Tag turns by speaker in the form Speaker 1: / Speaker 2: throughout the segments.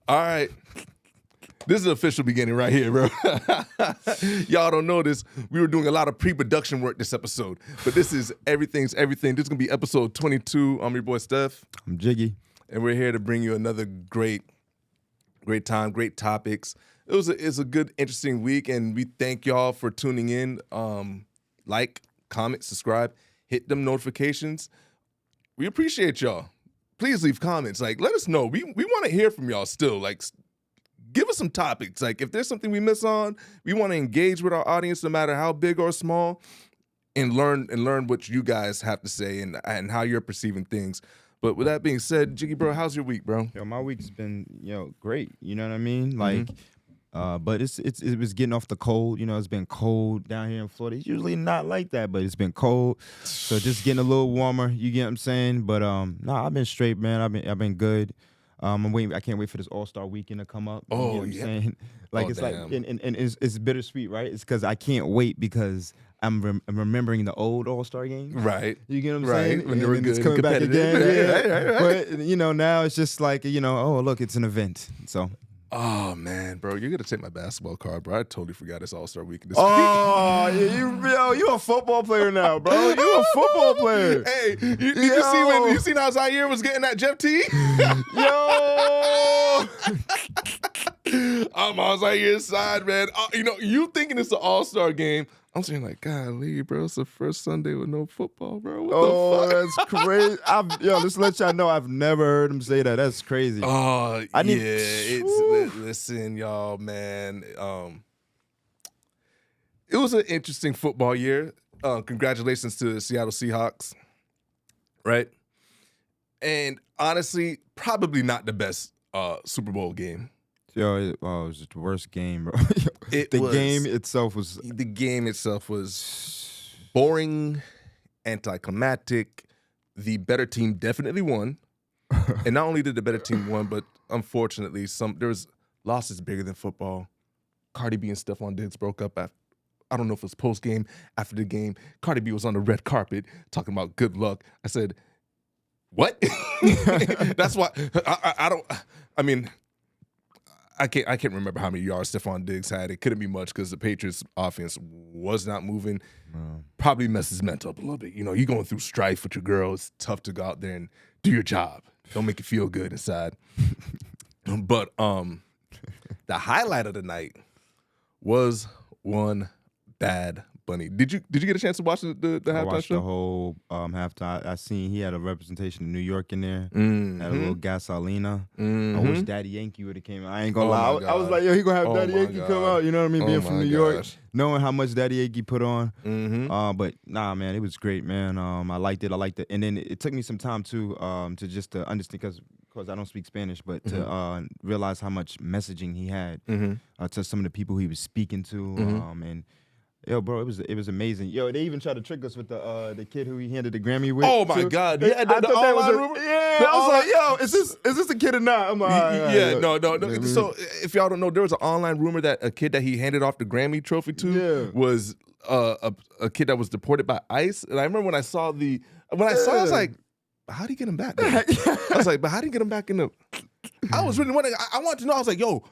Speaker 1: All right. This is the official beginning right here, bro. Y'all don't know this. We were doing a lot of pre-production work this episode. But this is Everything's Everything. This is going to be episode 22. I'm your boy, Steph.
Speaker 2: I'm Jiggy.
Speaker 1: And we're here to bring you another great time, great topics. It's a good, interesting week, and we thank y'all for tuning in. Like, comment, subscribe, hit them notifications. We appreciate y'all. Please leave comments. Like, let us know. We want to hear from y'all still. Like, give us some topics. Like, if there's something we miss on, we want to engage with our audience, no matter how big or small, and learn what you guys have to say and how you're perceiving things. But with that being said, Jiggy, bro, how's your week, bro?
Speaker 2: Yo, my week's been, great. You know what I mean? Like, but it was getting off the cold. You know, it's been cold down here in Florida. It's usually not like that, but it's been cold. So just getting a little warmer. You get what I'm saying? But I've been straight, man. I've been good. I'm waiting. I can't wait for this All-Star weekend to come up. You know what I'm saying? Like, it's
Speaker 1: damn.
Speaker 2: like, and it's bittersweet, right? It's because I can't wait because I'm remembering the old All-Star game.
Speaker 1: Right.
Speaker 2: You get what I'm saying?
Speaker 1: When they were
Speaker 2: and
Speaker 1: good,
Speaker 2: it's coming back again.
Speaker 1: Right.
Speaker 2: But, now it's just like, oh, look, it's an event. So.
Speaker 1: Oh, man, bro, you're going to take my basketball card, bro. I totally forgot it's All-Star Weekend.
Speaker 2: Oh, you a football player now, bro. You a football player.
Speaker 1: Hey, you seen how Zaire was getting that Jeff T?
Speaker 2: Yo.
Speaker 1: I'm on Zaire's side, man. You thinking it's an All-Star game. I'm saying, like, golly, bro, it's the first Sunday with no football, bro. What the fuck?
Speaker 2: That's crazy. Just to let y'all know, I've never heard him say that. That's crazy.
Speaker 1: Oh, listen, y'all, man. It was an interesting football year. Congratulations to the Seattle Seahawks, right? And honestly, probably not the best Super Bowl game.
Speaker 2: Yo, it was just the worst game, bro. The game itself was
Speaker 1: boring, anticlimactic. The better team definitely won. And not only did the better team win, but unfortunately, there was losses bigger than football. Cardi B and Stephon Diggs broke up I don't know if it was post-game, after the game. Cardi B was on the red carpet talking about good luck. I said, what? That's why I can't remember how many yards Stephon Diggs had. It couldn't be much because the Patriots offense was not moving. Probably messed his mental up a little bit. You're going through strife with your girl. It's tough to go out there and do your job. Don't make you feel good inside. But the highlight of the night was one Bad Bunny. Did you get a chance to watch the halftime show?
Speaker 2: I watched the whole halftime. I seen he had a representation of New York in there. Had a little gasolina. I wish Daddy Yankee would have came out. I ain't gonna lie. I was like, yo, he gonna have Daddy Yankee come out. You know what I mean? Being from New York, knowing how much Daddy Yankee put on. But nah, man, it was great, man. I liked it. And then it took me some time to understand because I don't speak Spanish, but to realize how much messaging he had to some of the people he was speaking to. And yo, bro, it was amazing. Yo, they even tried to trick us with the kid who he handed the Grammy with.
Speaker 1: Oh my God!
Speaker 2: I thought that was rumor. Yeah, I was like, yo, is this a kid or not? I'm like,
Speaker 1: no. So if y'all don't know, there was an online rumor that a kid that he handed off the Grammy trophy to was a kid that was deported by ICE. And I remember when I saw it, I was like, how'd he get him back? I was like, but how'd he get him back in the? I was really wondering. I wanted to know. I was like, yo,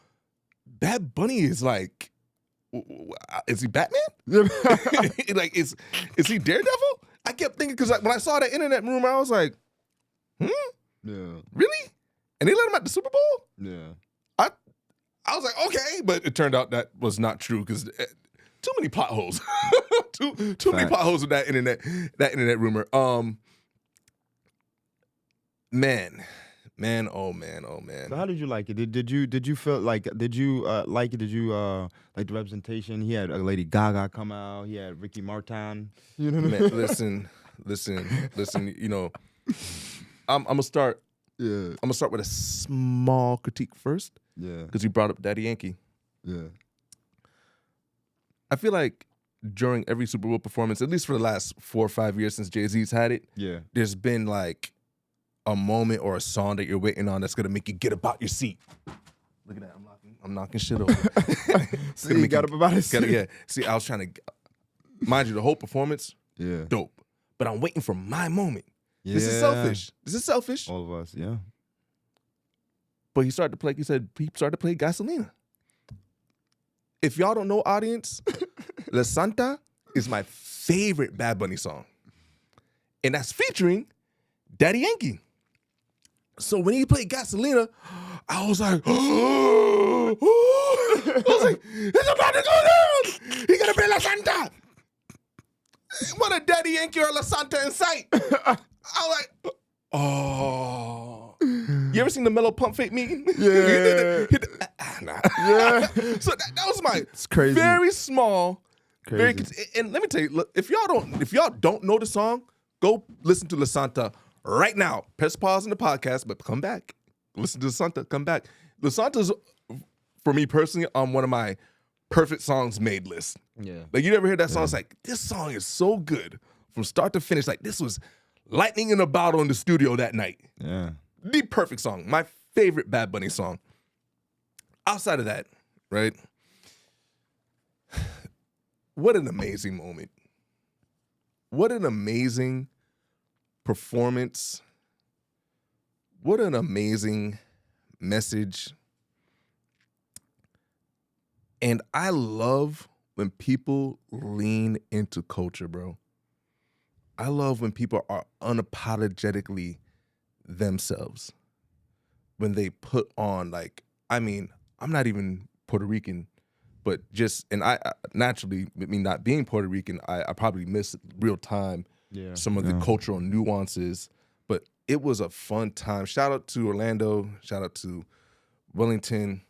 Speaker 1: Bad Bunny is like. Is he Batman? Like, is he Daredevil? I kept thinking because when I saw that internet rumor, I was like, Yeah. Really? And they let him at the Super Bowl?
Speaker 2: Yeah.
Speaker 1: I was like, okay, but it turned out that was not true because too many plot holes. too many plot holes with that internet rumor. Man, oh man.
Speaker 2: So how did you like it? Did you feel like like it? Did you like the representation? He had a Lady Gaga come out. He had Ricky Martin. You know what I mean?
Speaker 1: Listen. I'm gonna start. Yeah. I'm gonna start with a small critique first. Yeah. Because you brought up Daddy Yankee. Yeah. I feel like during every Super Bowl performance, at least for the last 4 or 5 years since Jay-Z's had it, there's been like a moment or a song that you're waiting on that's gonna make you get up out your seat. Look at that, I'm knocking shit over.
Speaker 2: See, you got up about his seat.
Speaker 1: Yeah. See, I was trying to, mind you, the whole performance, dope. But I'm waiting for my moment. Yeah. This is selfish.
Speaker 2: All of us, yeah.
Speaker 1: But he started to play Gasolina. If y'all don't know, audience, La Santa is my favorite Bad Bunny song. And that's featuring Daddy Yankee. So when he played Gasolina, I was like, I was like, it's about to go down. He gonna play La Santa. What a Daddy Yankee or La Santa in sight. I was like, oh. You ever seen the Mellow Pump Fake meeting?
Speaker 2: Yeah.
Speaker 1: Nah.
Speaker 2: Yeah.
Speaker 1: So that was my
Speaker 2: crazy.
Speaker 1: very small,
Speaker 2: Crazy.
Speaker 1: and let me tell you, look, if y'all don't know the song, go listen to La Santa right now. Press pause in the podcast, but come back. Listen to La Santa, come back. La Santa's, for me personally, on one of my perfect songs made list.
Speaker 2: Yeah.
Speaker 1: Like, you never heard that song? It's like, this song is so good from start to finish. Like, this was lightning in a bottle in the studio that night.
Speaker 2: Yeah.
Speaker 1: The perfect song. My favorite Bad Bunny song. Outside of that, right? What an amazing moment. What an amazing performance. What an amazing message. And I love when people lean into culture, bro. I love when people are unapologetically themselves. When they put on, like, I mean, I'm not even Puerto Rican, but just, and I naturally, with me not being Puerto Rican, I probably miss real time some of the cultural nuances, but it was a fun time. Shout out to Orlando, shout out to Wellington,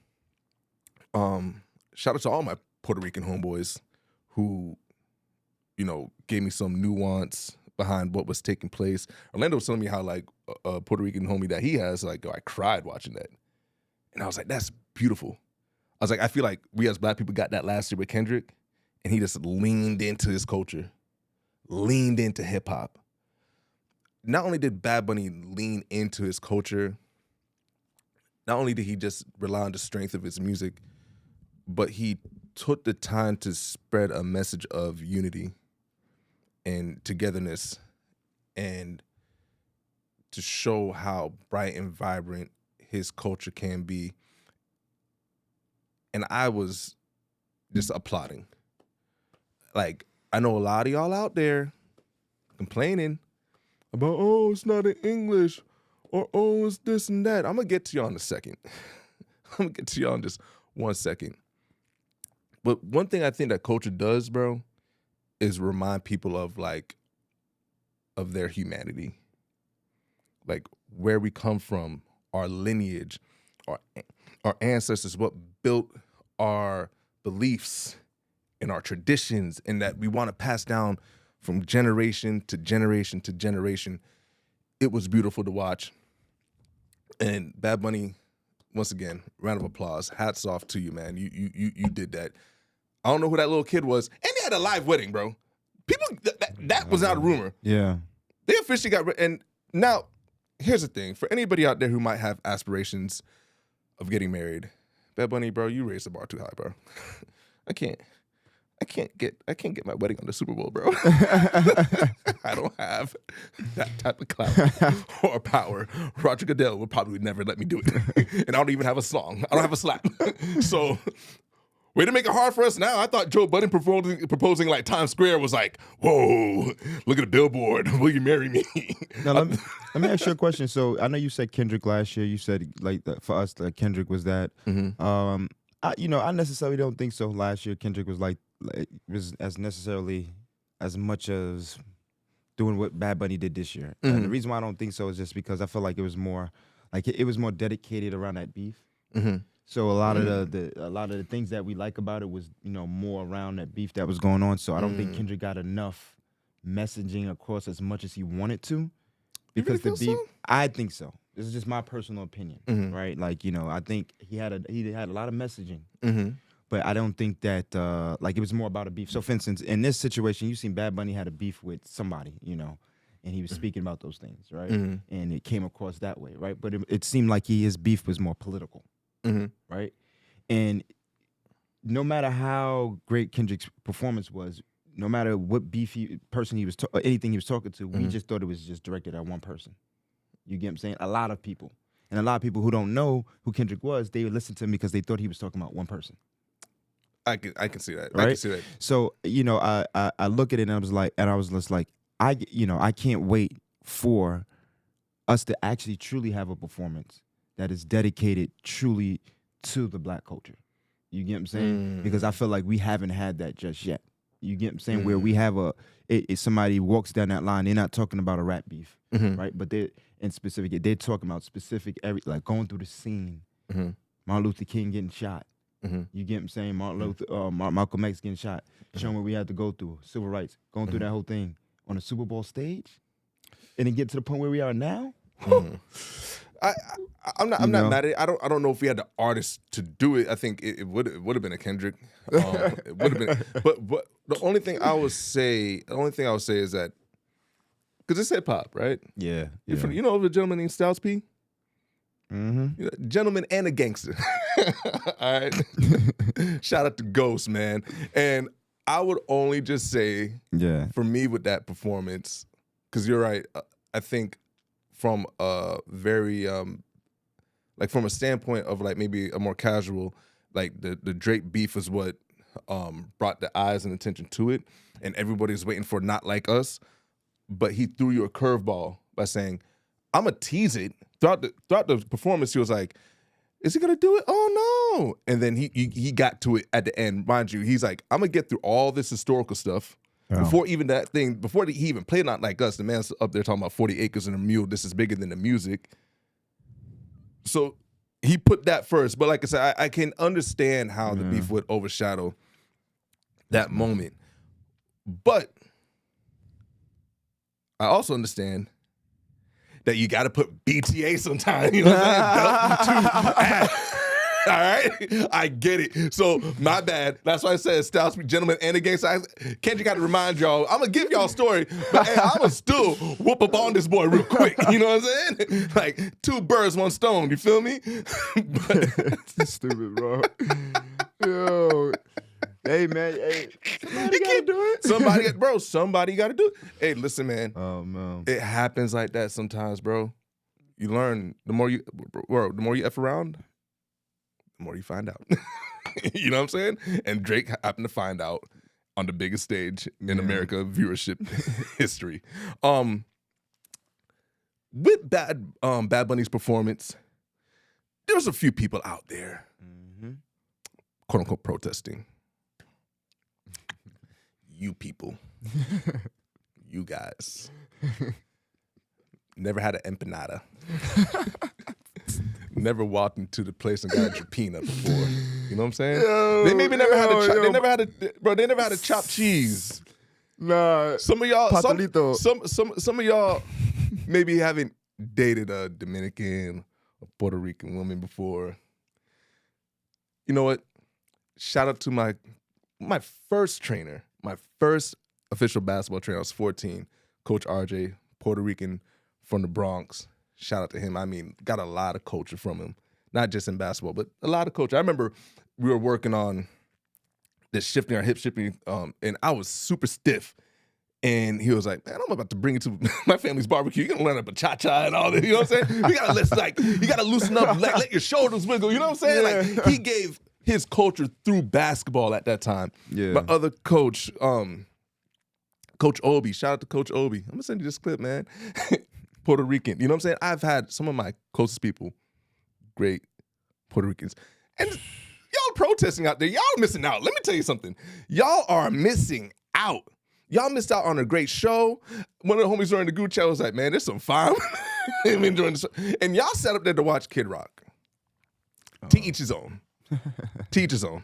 Speaker 1: shout out to all my Puerto Rican homeboys who, you know, gave me some nuance behind what was taking place. Orlando was telling me how, like, a Puerto Rican homie that he has, like, I cried watching that. And I was like, that's beautiful. I was like, I feel like we as Black people got that last year with Kendrick, and he just leaned into his culture, leaned into hip hop. Not only did Bad Bunny lean into his culture, not only did he just rely on the strength of his music, but he took the time to spread a message of unity and togetherness and to show how bright and vibrant his culture can be. And I was just applauding. Like, I know a lot of y'all out there complaining about, oh, it's not in English, or oh, it's this and that. I'm going to get to y'all in a second. I'm going to get to y'all in just 1 second. But one thing I think that culture does, bro, is remind people of, like, of their humanity. Like, where we come from, our lineage, our ancestors, what built our beliefs and our traditions, and that we want to pass down from generation to generation to generation. It was beautiful to watch. And Bad Bunny, once again, round of applause. Hats off to you, man. You did that. I don't know who that little kid was. And they had a live wedding, bro. People, that was not a rumor.
Speaker 2: Yeah.
Speaker 1: They officially got, and now, here's the thing. For anybody out there who might have aspirations of getting married, Bad Bunny, bro, you raised the bar too high, bro. I can't get my wedding on the Super Bowl, bro. I don't have that type of clout or power. Roger Goodell would probably never let me do it. And I don't even have a song. I don't have a slap. So, way to make it hard for us now. I thought Joe Budden proposing like Times Square was like, whoa, look at the billboard. Will you marry me?
Speaker 2: Now, let me ask you a question. So I know you said Kendrick last year. You said, like, for us, like, Kendrick was that.
Speaker 1: Mm-hmm.
Speaker 2: I necessarily don't think so. Last year, Kendrick was was as necessarily as much as doing what Bad Bunny did this year.
Speaker 1: Mm-hmm.
Speaker 2: And the reason why I don't think so is just because I feel like it was more, like, it was more dedicated around that beef.
Speaker 1: Mm-hmm.
Speaker 2: So a lot of the things that we like about it was, you know, more around that beef that was going on. So I don't think Kendrick got enough messaging across as much as he wanted to, because the beef. So? I think so. This is just my personal opinion, right? Like, you know, I think he had a lot of messaging, but I don't think that like, it was more about a beef. So, for instance, in this situation, you seen Bad Bunny had a beef with somebody, you know, and he was speaking about those things, right? And it came across that way, right? But it seemed like his beef was more political. Right? And no matter how great Kendrick's performance was, no matter what person he was, anything he was talking to, we just thought it was just directed at one person. You get what I'm saying? A lot of people. And a lot of people who don't know who Kendrick was, they would listen to him because they thought he was talking about one person.
Speaker 1: I can see that.
Speaker 2: Right?
Speaker 1: I can see that.
Speaker 2: So, I look at it and I was just like, I can't wait for us to actually truly have a performance that is dedicated truly to the Black culture. You get what I'm saying? Because I feel like we haven't had that just yet. You get what I'm saying? Where we have somebody walks down that line, they're not talking about a rap beef, right? But they're talking about specific, like going through the scene. Martin Luther King getting shot. You get what I'm saying? Malcolm X getting shot. Showing what we had to go through. Civil rights. Going through that whole thing on a Super Bowl stage. And then get to the point where we are now.
Speaker 1: I'm not mad at it. I don't know if we had the artists to do it. I think it would have been a Kendrick. It would have been. But the only thing I would say is that because it's hip hop, right?
Speaker 2: Yeah.
Speaker 1: You know the gentleman named Styles P. Gentleman and a gangster. All right. Shout out to Ghost, man. And I would only just say, for me with that performance, because you're right. I think from a very like from a standpoint of like maybe a more casual, like the Drake beef is what brought the eyes and attention to it, and everybody's waiting for Not Like Us, but he threw you a curveball by saying, I'm gonna tease it. Throughout the performance, he was like, is he gonna do it? Oh no. And then he got to it at the end. Mind you, he's like, I'm gonna get through all this historical stuff. Before even that thing, before he even played Not Like Us, the man's up there talking about 40 acres and a mule. This is bigger than the music. So he put that first. But like I said, I can understand how the beef would overshadow that moment. But I also understand that you got to put BTA sometime. You know what I'm saying? All right, I get it. So my bad. That's why I said Styles P, gentleman and a gangster. Kendrick got to remind y'all. I'm gonna give y'all a story, but hey, I'm gonna still whoop up on this boy real quick. You know what I'm saying? Like 2 birds, 1 stone. You feel me?
Speaker 2: Stupid, bro. Yo, hey man, somebody gotta do it.
Speaker 1: Somebody gotta do it. Hey, listen, man.
Speaker 2: Oh man,
Speaker 1: it happens like that sometimes, bro. You learn the more you F around, the more you find out. You know what I'm saying? And Drake happened to find out on the biggest stage in America viewership history. With Bad Bunny's performance, there was a few people out there, quote unquote, protesting. You people, you guys, never had an empanada. Never walked into the place and got a drapina before. You know what I'm saying? They maybe never had they never had a chopped cheese.
Speaker 2: Nah.
Speaker 1: Some of y'all, some of y'all maybe haven't dated a Dominican or Puerto Rican woman before. You know what? Shout out to my first trainer, my first official basketball trainer. I was 14. Coach RJ, Puerto Rican from the Bronx. Shout out to him. I mean, got a lot of culture from him, not just in basketball, but a lot of culture. I remember we were working on this hip shifting, and I was super stiff. And he was like, man, I'm about to bring you to my family's barbecue. You're gonna learn about cha-cha and all this. You know what I'm saying? You gotta loosen up, let your shoulders wiggle. You know what I'm saying? Like, he gave his culture through basketball at that time.
Speaker 2: Yeah.
Speaker 1: My other coach, Coach Obi. Shout out to Coach Obi. I'm gonna send you this clip, man. Puerto Rican. You know what I'm saying? I've had some of my closest people, great Puerto Ricans. And y'all protesting out there. Y'all missing out. Let me tell you something. Y'all are missing out. Y'all missed out on a great show. One of the homies during the group chat was like, man, there's some fun. I'm enjoying the show. And y'all sat up there to watch Kid Rock. To each his own. To each his own.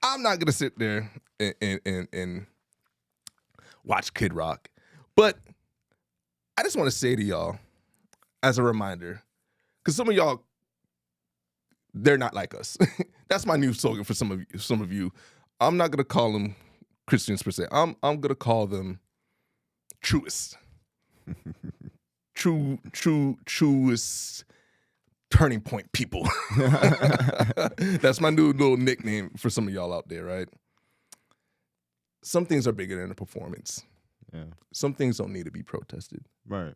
Speaker 1: I'm not going to sit there and watch Kid Rock. But I just want to say to y'all, as a reminder, because some of y'all, they're not like us. That's my new slogan for some of you. I'm not gonna call them Christians per se. I'm gonna call them truists. Truest turning point people. That's my new little nickname for some of y'all out there, right? Some things are bigger than a performance.
Speaker 2: Yeah.
Speaker 1: Some things don't need to be protested.
Speaker 2: Right.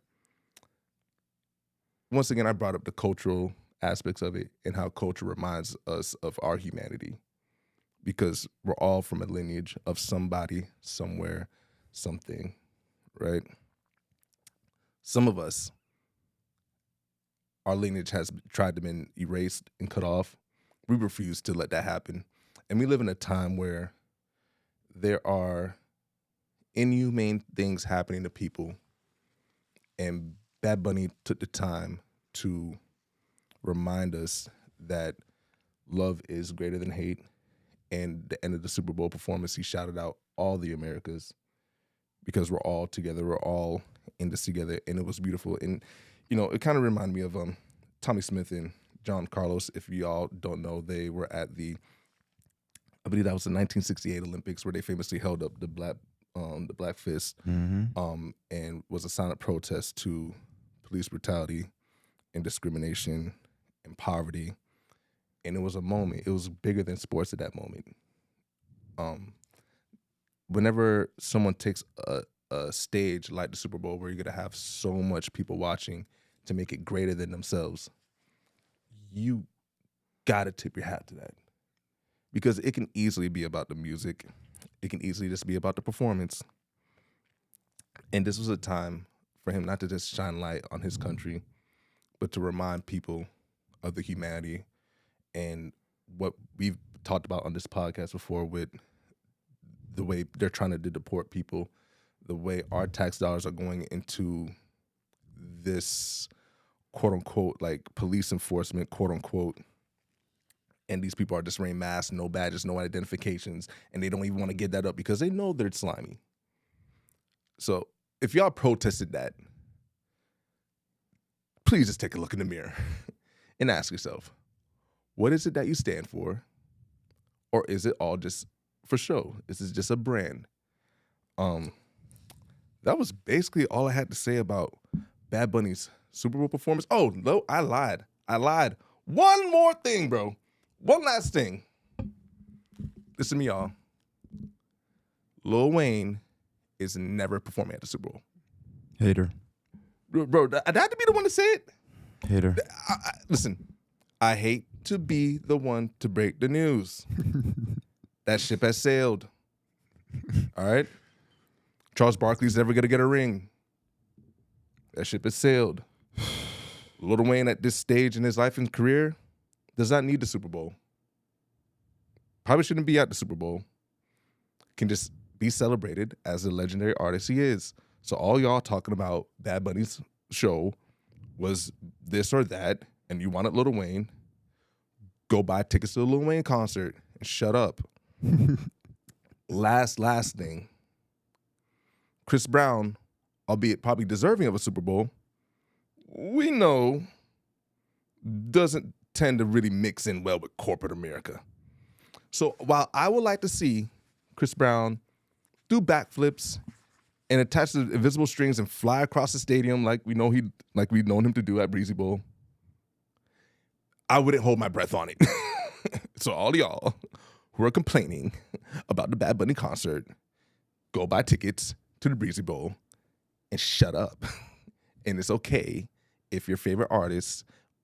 Speaker 1: once again, I brought up the cultural aspects of it and how culture reminds us of our humanity, because we're all from a lineage of somebody, somewhere, something, right? Some of us, our lineage has tried to be erased and cut off. We refuse to let that happen. And we live in a time where there are inhumane things happening to people. And Bad Bunny took the time to remind us that love is greater than hate. And the end of the Super Bowl performance, he shouted out all the Americas, because we're all together. We're all in this together. And it was beautiful. And, you know, it kind of reminded me of Tommy Smith and John Carlos. If y'all don't know, they were at I believe that was the 1968 Olympics, where they famously held up the black fist, and was a silent protest to police brutality and discrimination and poverty. And it was a moment. It was bigger than sports at that moment. Whenever someone takes a stage like the Super Bowl, where you're going to have so much people watching to make it greater than themselves, you got to tip your hat to that. Because it can easily be about the music. It can easily just be about the performance. And this was a time for him not to just shine light on his country, but to remind people of the humanity and what we've talked about on this podcast before, with the way they're trying to deport people, the way our tax dollars are going into this quote unquote like police enforcement, quote unquote. And these people are just wearing masks, no badges, no identifications, and they don't even want to get that up because they know they're slimy. So if y'all protested that, please just take a look in the mirror and ask yourself, what is it that you stand for? Or is it all just for show? Is it just a brand? That was basically all I had to say about Bad Bunny's Super Bowl performance. Oh, no, I lied. One more thing, bro. One last thing. Listen to me, y'all. Lil Wayne is never performing at the Super Bowl.
Speaker 2: Hater.
Speaker 1: Bro, I had to be the one to say it.
Speaker 2: Hater.
Speaker 1: Listen, I hate to be the one to break the news. That ship has sailed. All right? Charles Barkley's never going to get a ring. That ship has sailed. Lil Wayne at this stage in his life and career does not need the Super Bowl. Probably shouldn't be at the Super Bowl. Can just be celebrated as the legendary artist he is. So all y'all talking about Bad Bunny's show was this or that, and you wanted Lil Wayne, go buy tickets to the Lil Wayne concert and shut up. Last thing. Chris Brown, albeit probably deserving of a Super Bowl, we know doesn't tend to really mix in well with corporate America. So while I would like to see Chris Brown do backflips and attach the invisible strings and fly across the stadium like we've known him to do at Breezy Bowl, I wouldn't hold my breath on it. So all y'all who are complaining about the Bad Bunny concert, go buy tickets to the Breezy Bowl and shut up. And it's okay if your favorite artists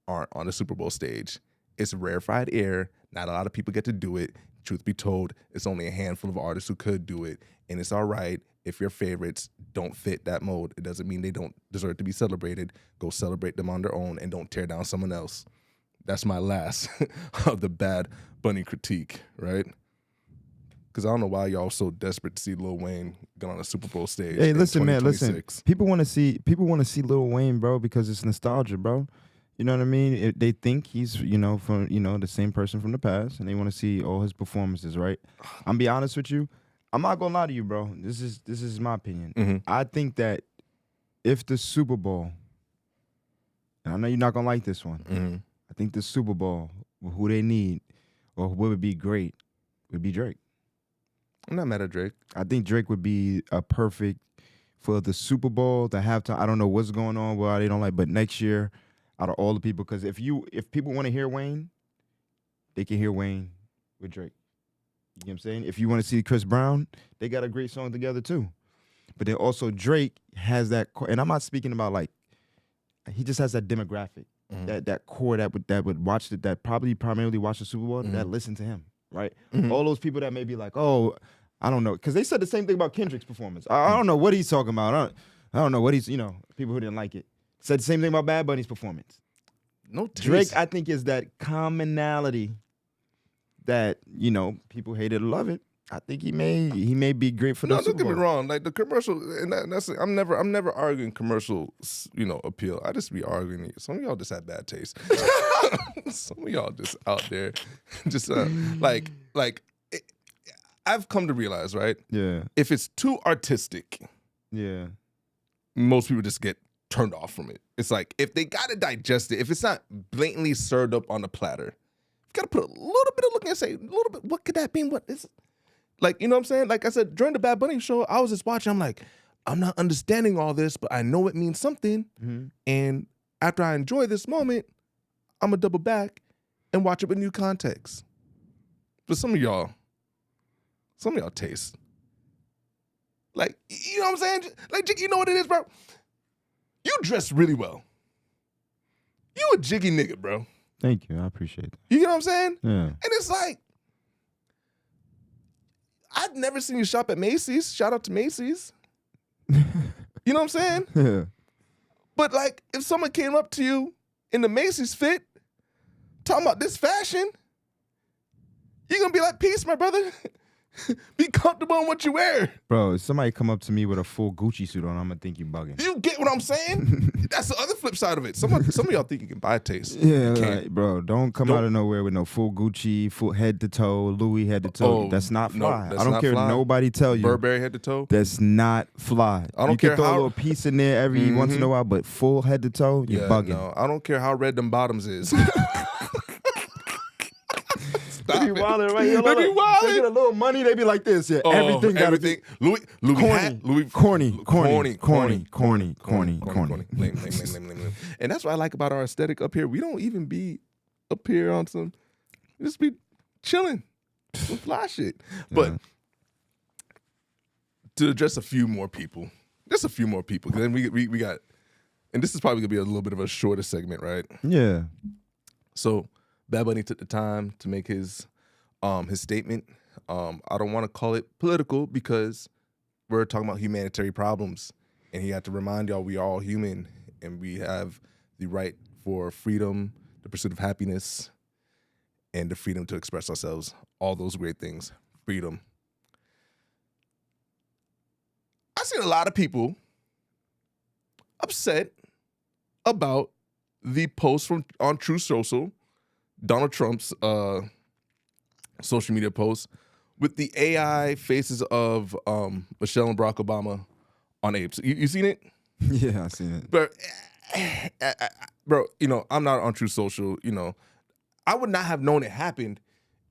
Speaker 1: aren't on the Super Bowl stage. It's rarefied air. Not a lot of people get to do it. Truth be told, it's only a handful of artists who could do it. And it's all right if your favorites don't fit that mold. It doesn't mean they don't deserve to be celebrated. Go celebrate them on their own and don't tear down someone else. That's my last of the Bad Bunny critique, right? Because I don't know why y'all so desperate to see Lil Wayne get on a Super Bowl stage.
Speaker 2: Hey, listen, man, listen. People want to see Lil Wayne, bro, because it's nostalgia, bro. You know what I mean? They think he's, from, the same person from the past, and they want to see all his performances, right? I'm be honest with you. I'm not gonna lie to you, bro. This is my opinion. Mm-hmm. I think that if the Super Bowl, and I know you're not gonna like this one, mm-hmm. I think the Super Bowl, who they need, or who would be great, would be Drake.
Speaker 1: I'm not mad at Drake.
Speaker 2: I think Drake would be a perfect for the Super Bowl, the halftime. I don't know what's going on, why they don't like, but next year, out of all the people, because if people want to hear Wayne, they can hear Wayne with Drake. You know what I'm saying? If you want to see Chris Brown, they got a great song together too. But then also Drake has that, and I'm not speaking about like he just has that demographic, that core that would watch it, that probably primarily watch the Super Bowl, that listen to him, right? All those people that may be like, oh, I don't know, because they said the same thing about Kendrick's performance. I don't know what he's talking about. I don't know what he's, people who didn't like it said the same thing about Bad Bunny's performance.
Speaker 1: No taste.
Speaker 2: Drake, I think, is that commonality that people hate it or love it. I think he may be great for the Super Bowl.
Speaker 1: Don't get me wrong. Like the commercial, and that's I'm never arguing commercial, appeal. I just be arguing it. Some of y'all just have bad taste. Some of y'all just out there, just I've come to realize, right?
Speaker 2: Yeah.
Speaker 1: If it's too artistic,
Speaker 2: yeah,
Speaker 1: most people just get turned off from it. It's like if they gotta digest it, if it's not blatantly served up on a platter, you gotta put a little bit of looking and say a little bit. What could that mean? What is it? Like, you know what I'm saying? Like I said, during the Bad Bunny show, I was just watching. I'm like, I'm not understanding all this, but I know it means something. And after I enjoy this moment, I'm going to double back and watch it with new context. But some of y'all taste. Like, you know what I'm saying? Like, you know what it is, bro? You dress really well. You a jiggy nigga, bro.
Speaker 2: Thank you. I appreciate that.
Speaker 1: You know what I'm saying?
Speaker 2: Yeah.
Speaker 1: And it's like, I've never seen you shop at Macy's. Shout out to Macy's. You know what I'm saying?
Speaker 2: Yeah.
Speaker 1: But like, if someone came up to you in the Macy's fit, talking about this fashion, you're gonna be like, peace, my brother. Be comfortable in what you wear.
Speaker 2: Bro, if somebody come up to me with a full Gucci suit on, I'm gonna think you bugging.
Speaker 1: You get what I'm saying? That's the other flip side of it. Some of y'all think you can buy taste.
Speaker 2: Yeah, like, bro, don't come out of nowhere with no full Gucci, full head to toe, Louis head to toe. That's not fly.
Speaker 1: That's
Speaker 2: I don't care if nobody tell you.
Speaker 1: Burberry head to toe.
Speaker 2: That's not fly.
Speaker 1: I don't
Speaker 2: you
Speaker 1: care
Speaker 2: can throw
Speaker 1: how
Speaker 2: a little piece in there every once in a while, but full head to toe, you're bugging.
Speaker 1: No, I don't care how red them bottoms is.
Speaker 2: They be wildin' right here.
Speaker 1: They be wildin'.
Speaker 2: They get a little money, they be like this. Yeah, everything.
Speaker 1: Louis corny. Lame. And that's what I like about our aesthetic up here. We don't even be up here on some, just be chilling, some fly shit. But to address a few more people, just a few more people, because then we got, and this is probably gonna be a little bit of a shorter segment, right?
Speaker 2: Yeah.
Speaker 1: So Bad Bunny took the time to make his statement. I don't want to call it political because we're talking about humanitarian problems, and he had to remind y'all we are all human and we have the right for freedom, the pursuit of happiness, and the freedom to express ourselves. All those great things. Freedom. I've seen a lot of people upset about the post on True Social, Donald Trump's social media post with the AI faces of Michelle and Barack Obama on apes. You seen it?
Speaker 2: Yeah, I seen it.
Speaker 1: But, bro, I'm not on True Social. I would not have known it happened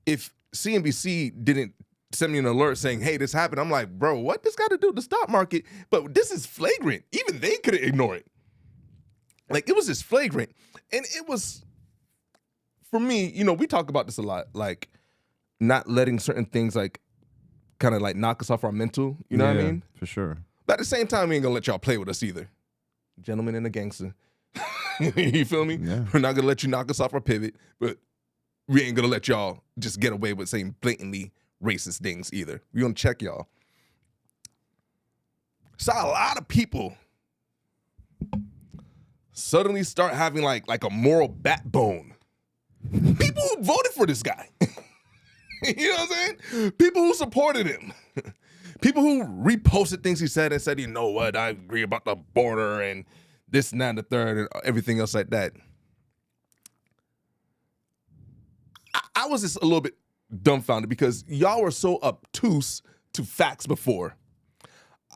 Speaker 1: if CNBC didn't send me an alert saying, hey, this happened. I'm like, bro, what this got to do with the stock market? But this is flagrant. Even they couldn't ignore it. Like, it was just flagrant. And it was, for me, we talk about this a lot, like not letting certain things like kind of like knock us off our mental, you know what I mean?
Speaker 2: For sure.
Speaker 1: But at the same time, we ain't gonna let y'all play with us either. Gentleman and a gangster. You feel me?
Speaker 2: Yeah.
Speaker 1: We're not gonna let you knock us off our pivot, but we ain't gonna let y'all just get away with saying blatantly racist things either. We're gonna check y'all. Saw a lot of people suddenly start having like a moral backbone. People who voted for this guy. You know what I'm saying? People who supported him. People who reposted things he said and said, you know what, I agree about the border and this and that and the third and everything else like that. I was just a little bit dumbfounded because y'all were so obtuse to facts before.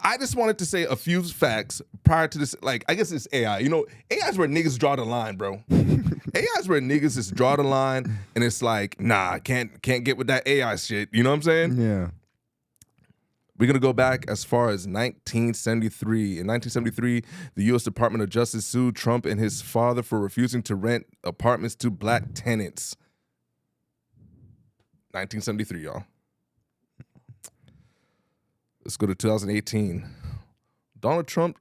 Speaker 1: I just wanted to say a few facts prior to this. Like, I guess it's AI. AI is where niggas draw the line, bro. AI is where niggas just draw the line, and it's like, nah, can't get with that AI shit. You know what I'm saying?
Speaker 2: Yeah.
Speaker 1: We're going to go back as far as 1973. In 1973, the U.S. Department of Justice sued Trump and his father for refusing to rent apartments to black tenants. 1973, y'all. Let's go to 2018. Donald Trump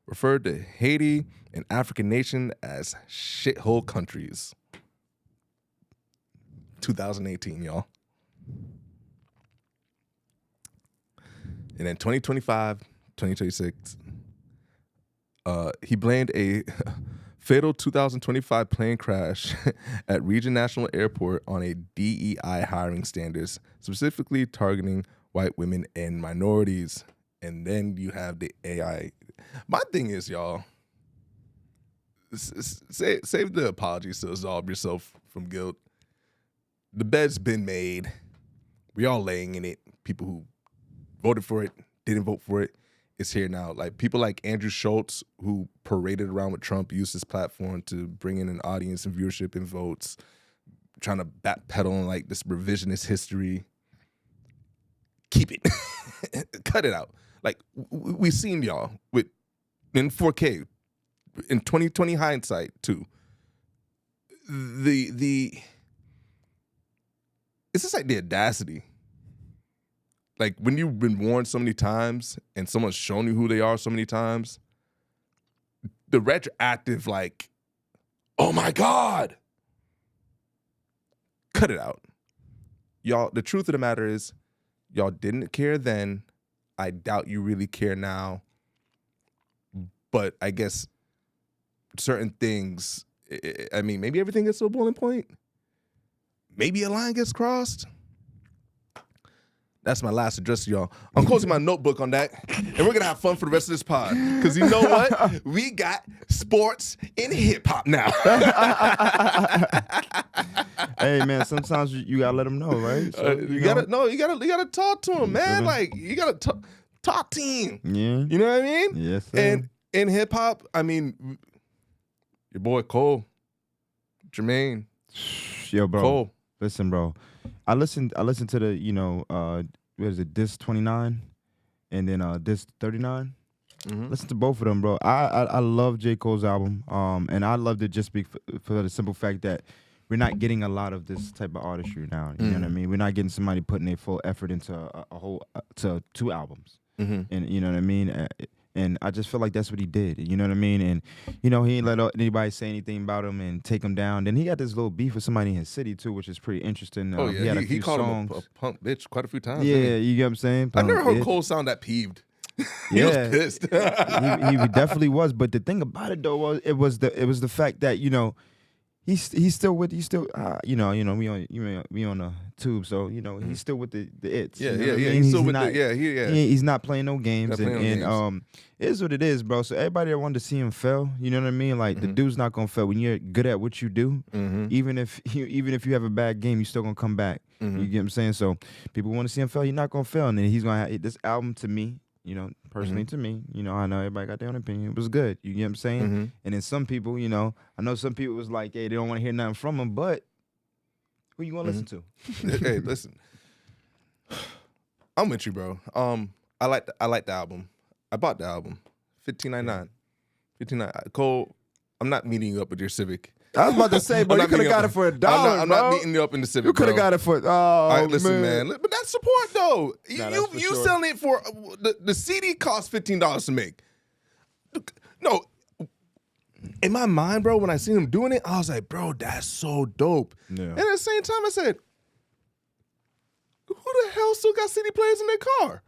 Speaker 1: referred to Haiti and African nation as shithole countries. 2018, y'all. And then 2025, 2026, he blamed a fatal 2025 plane crash at Regent National Airport on a DEI hiring standards, specifically targeting white women and minorities. And then you have the AI. My thing is, y'all, save the apologies to absolve yourself from guilt. The bed's been made. We all laying in it. People who voted for it, didn't vote for it, it's here now. Like people like Andrew Schultz, who paraded around with Trump, used his platform to bring in an audience and viewership and votes, trying to backpedal on like this revisionist history. Keep it. Cut it out. Like we seen y'all with in 4K, in 2020 hindsight too. It's just like the audacity. Like when you've been warned so many times and someone's shown you who they are so many times, the retroactive like, oh my God. Cut it out. Y'all, the truth of the matter is, y'all didn't care then. I doubt you really care now. But I guess certain things, I mean, maybe everything gets to a boiling point. Maybe a line gets crossed. That's my last address to y'all. I'm closing my notebook on that, and we're going to have fun for the rest of this pod. Because you know what? We got sports and hip-hop now.
Speaker 2: Hey, man, sometimes you got to let them know, right? So,
Speaker 1: you got to talk to them, man. Like, you got to talk to him.
Speaker 2: Yeah.
Speaker 1: You know what I mean?
Speaker 2: Yes, sir.
Speaker 1: And in hip-hop, I mean, your boy Cole, Jermaine.
Speaker 2: Yo, bro.
Speaker 1: Cole.
Speaker 2: Listen, bro. I listened to the, what is it, Disc 29 and then Disc 39. Mm-hmm. Listen to both of them, bro. I love J. Cole's album, and I loved it just for the simple fact that we're not getting a lot of this type of artistry now. You know what I mean? We're not getting somebody putting their full effort into a whole to 2 albums. Mm-hmm. And you know what I mean? And I just feel like that's what he did. You know what I mean? And, he ain't let anybody say anything about him and take him down. Then he got this little beef with somebody in his city, too, which is pretty interesting.
Speaker 1: Oh, yeah. He called
Speaker 2: songs.
Speaker 1: him a punk bitch quite a few times.
Speaker 2: Yeah, you get what I'm saying?
Speaker 1: I never heard Cole sound that peeved. He was pissed.
Speaker 2: he definitely was. But the thing about it, though, was the fact that, he's still with we on the tube, so he's still with the its.
Speaker 1: Yeah, he's still with
Speaker 2: he's not playing no games,
Speaker 1: and
Speaker 2: it is what it is, bro. So everybody that wanted to see him fail, you know what I mean? Like the dude's not gonna fail when you're good at what you do. Even if you have a bad game, you're still gonna come back. You get what I'm saying? So people want to see him fail, you're not gonna fail, and then he's gonna have this album to me. Personally to me, I know everybody got their own opinion. It was good. You get what I'm saying? And then some people, I know some people was like, hey, they don't want to hear nothing from him, but who you gonna listen to?
Speaker 1: Hey, listen. I'm with you, bro. I like the album. I bought the album. $15.99. $15.99. Cole, I'm not meeting you up with your Civic.
Speaker 2: I was about to say, but you could have got it for $1.
Speaker 1: I'm not meeting you up in the Civic.
Speaker 2: You could have got it for. All
Speaker 1: right, listen, man. But that's support, though. You selling it for the CD costs $15 to make. No, in my mind, bro, when I seen him doing it, I was like, bro, that's so dope. Yeah. And at the same time, I said, who the hell still got CD players in their car?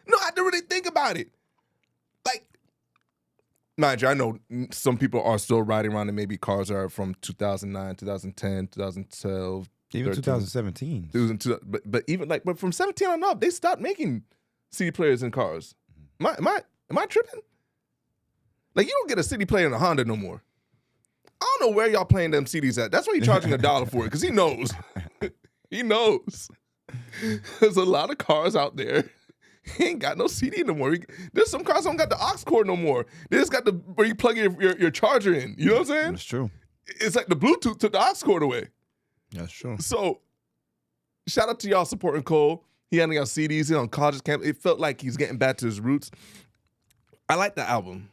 Speaker 1: No, I had to really think about it. Like, mind you, I know some people are still riding around and maybe cars are from 2009, 2010, 2012.
Speaker 2: Even 2017.
Speaker 1: But even but from 17 on up, they stopped making CD players in cars. Am I tripping? Like, you don't get a CD player in a Honda no more. I don't know where y'all playing them CDs at. That's why you're charging $1 for it, because he knows. He knows. There's a lot of cars out there. He ain't got no CD no more. There's some cars that don't got the aux cord no more. They just got where you plug your charger in. You know what I'm saying?
Speaker 2: That's true.
Speaker 1: It's like the Bluetooth took the aux cord away.
Speaker 2: That's true.
Speaker 1: So, shout out to y'all supporting Cole. He handing out CDs. He's on college camp. It felt like he's getting back to his roots. I like the album.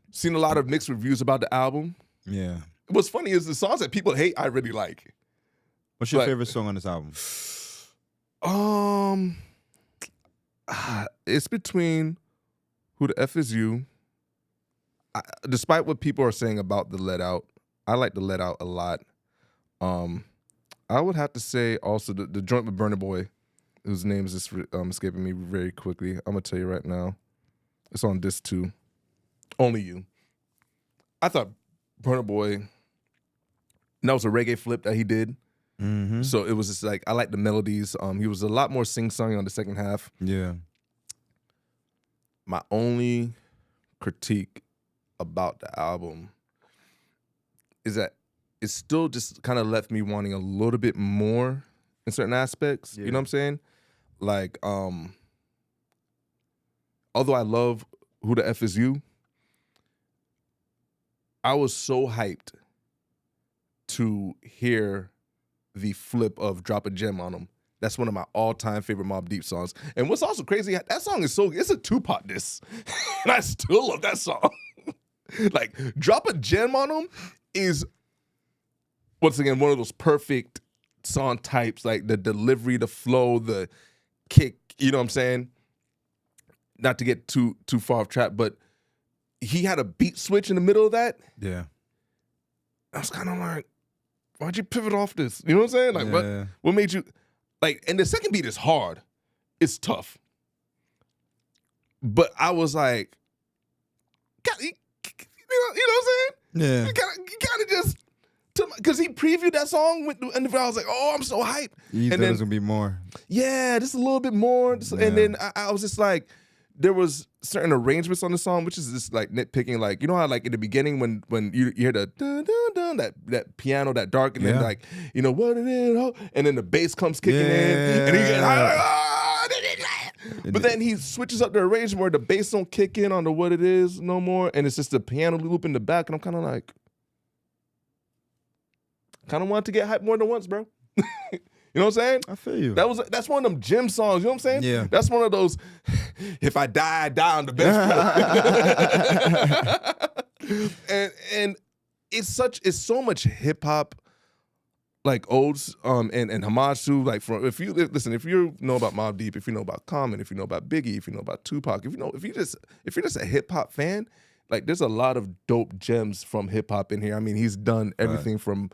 Speaker 1: Seen a lot of mixed reviews about the album.
Speaker 2: Yeah.
Speaker 1: What's funny is the songs that people hate, I really like.
Speaker 2: What's your favorite song on this album?
Speaker 1: It's between Who the F is You? Despite what people are saying about the Let Out, I like the Let Out a lot. I would have to say also the joint with Burna Boy, whose name is just escaping me very quickly. I'm gonna tell you right now. It's on disc 2. Only You. I thought Burna Boy, and that was a reggae flip that he did.
Speaker 2: Mm-hmm.
Speaker 1: So it was just like, I like the melodies. He was a lot more sing-song on the second half.
Speaker 2: Yeah.
Speaker 1: My only critique about the album is that it still just kind of left me wanting a little bit more in certain aspects.
Speaker 2: Yeah.
Speaker 1: You know what I'm saying? Like, although I love Who the F Is You, I was so hyped to hear the flip of Drop a Gem on Him. That's one of my all-time favorite Mobb Deep songs. And what's also crazy, that song is it's a Tupac diss. And I still love that song. Like, Drop a Gem on Him is, once again, one of those perfect song types, like the delivery, the flow, the kick, you know what I'm saying? Not to get too far off track, but he had a beat switch in the middle of that.
Speaker 2: Yeah.
Speaker 1: I was kind of like, why'd you pivot off this? You know what I'm saying? Like, what made you, like, and the second beat is hard. It's tough. But I was like, you know what I'm saying?
Speaker 2: Yeah.
Speaker 1: You kind of just, because he previewed that song, and I was like, oh, I'm so hyped.
Speaker 2: You thought it was going to be more.
Speaker 1: Yeah, just a little bit more. Yeah. And then I was just like, there was certain arrangements on the song, which is just like nitpicking. Like, you know how like in the beginning when you hear the dun, dun, dun, that piano, that dark, and then like, you know, what it is, and then the bass comes kicking in, and he gets but then he switches up the arrangement where the bass don't kick in on the what it is no more, and it's just the piano loop in the back, and I'm kind of like, want to get hyped more than once, bro. You know what I'm saying?
Speaker 2: I feel you.
Speaker 1: That's one of them gym songs. You know what I'm saying?
Speaker 2: Yeah.
Speaker 1: That's one of those. If I die, I die on the best. and it's so much hip hop, like odes, and homage to, like, from, if you know about Mobb Deep, if you know about Common, if you know about Biggie, if you know about Tupac, if you're just a hip hop fan, like, there's a lot of dope gems from hip hop in here. I mean, he's done everything from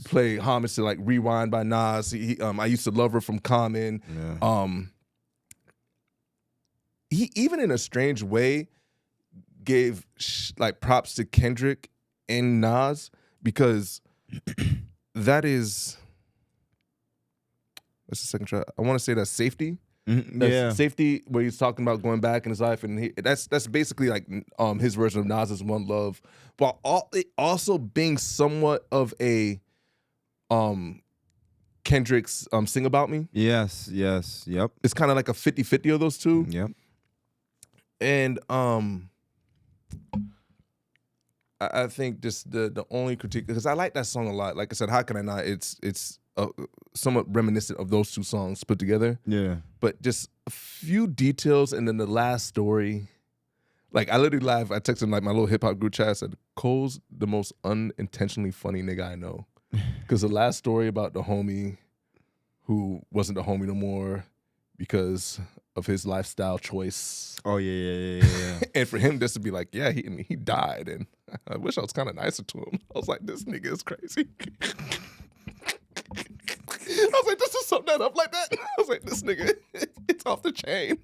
Speaker 1: play homage to like Rewind by Nas. I Used to Love Her from Common.
Speaker 2: Yeah.
Speaker 1: He, even in a strange way, gave like props to Kendrick and Nas, because that is, what's the second track? I want to say that's Safety.
Speaker 2: Yeah.
Speaker 1: Safety, where he's talking about going back in his life, and that's basically like his version of Nas's One Love, while it also being somewhat of a Kendrick's Sing About Me.
Speaker 2: Yes, yep.
Speaker 1: It's kind of like a 50-50 of those two.
Speaker 2: Yep.
Speaker 1: And I think just the only critique, because I like that song a lot. Like I said, how can I not? It's somewhat reminiscent of those two songs put together.
Speaker 2: Yeah.
Speaker 1: But just a few details, and then the last story. Like, I literally laughed. I texted him, like, my little hip hop group chat. I said, Cole's the most unintentionally funny nigga I know. Because the last story about the homie who wasn't a homie no more because of his lifestyle choice.
Speaker 2: Oh, yeah.
Speaker 1: And for him just to be like, yeah, he died, and I wish I was kind of nicer to him. I was like, this nigga is crazy. I was like, just to sum that up like that. I was like, this nigga, it's off the chain.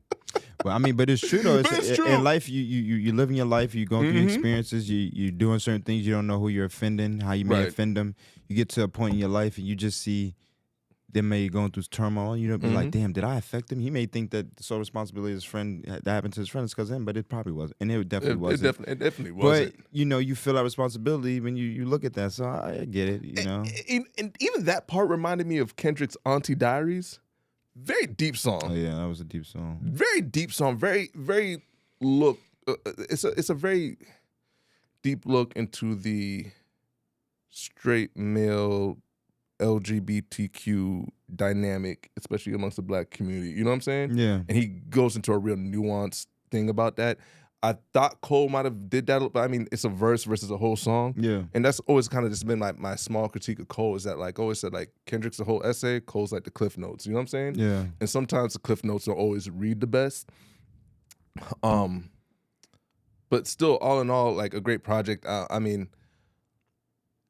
Speaker 2: Well, I mean, but it's true though.
Speaker 1: It's true.
Speaker 2: In life, you living your life, you going through experiences, you doing certain things, you don't know who you're offending, how you may offend them. You get to a point in your life and you just see them maybe going through turmoil. You know, be like, damn, did I affect him? He may think that the sole responsibility of his friend that happened to his friend is because of him, but it probably wasn't, and it definitely wasn't.
Speaker 1: It definitely wasn't.
Speaker 2: But you know, you feel that responsibility when you look at that. So I get it. You know,
Speaker 1: and even that part reminded me of Kendrick's Auntie Diaries. Very deep song.
Speaker 2: Oh yeah, that was a deep song.
Speaker 1: Very deep song. Very look. It's a very deep look into the straight male LGBTQ dynamic, especially amongst the black community. You know what I'm saying?
Speaker 2: Yeah.
Speaker 1: And he goes into a real nuanced thing about that. I thought Cole might have did that, but I mean, it's a verse versus a whole song.
Speaker 2: Yeah.
Speaker 1: And that's always kind of just been like my small critique of Cole, is that, like, always said, like, Kendrick's a whole essay, Cole's like the Cliff Notes. You know what I'm saying?
Speaker 2: Yeah.
Speaker 1: And sometimes the Cliff Notes don't always read the best. but still, all in all, like a great project. I mean,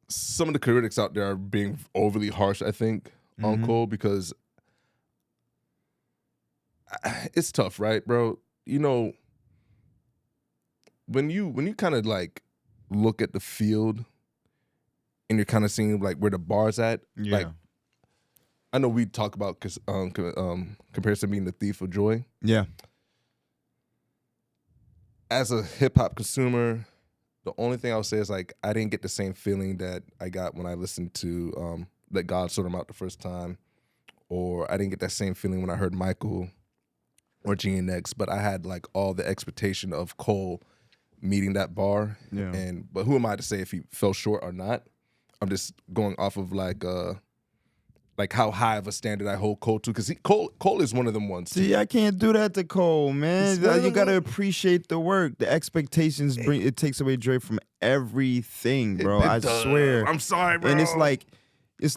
Speaker 1: some of the critics out there are being overly harsh, I think, on Cole, because it's tough, right, bro? You know, when you kind of like look at the field and you're kind of seeing like where the bar's at, like I know we talk about comparison being the thief of joy.
Speaker 2: Yeah.
Speaker 1: As a hip hop consumer, the only thing I'll say is like I didn't get the same feeling that I got when I listened to Let God Sort Him Out the first time, or I didn't get that same feeling when I heard Michael or GNX, but I had like all the expectation of Cole meeting that bar.
Speaker 2: Yeah.
Speaker 1: But who am I to say if he fell short or not? I'm just going off of like how high of a standard I hold Cole to, because Cole is one of them ones.
Speaker 2: See, I can't do that to Cole, man. You gotta appreciate the work. The expectations it takes away joy from everything, bro. I swear.
Speaker 1: I'm sorry, bro.
Speaker 2: And it's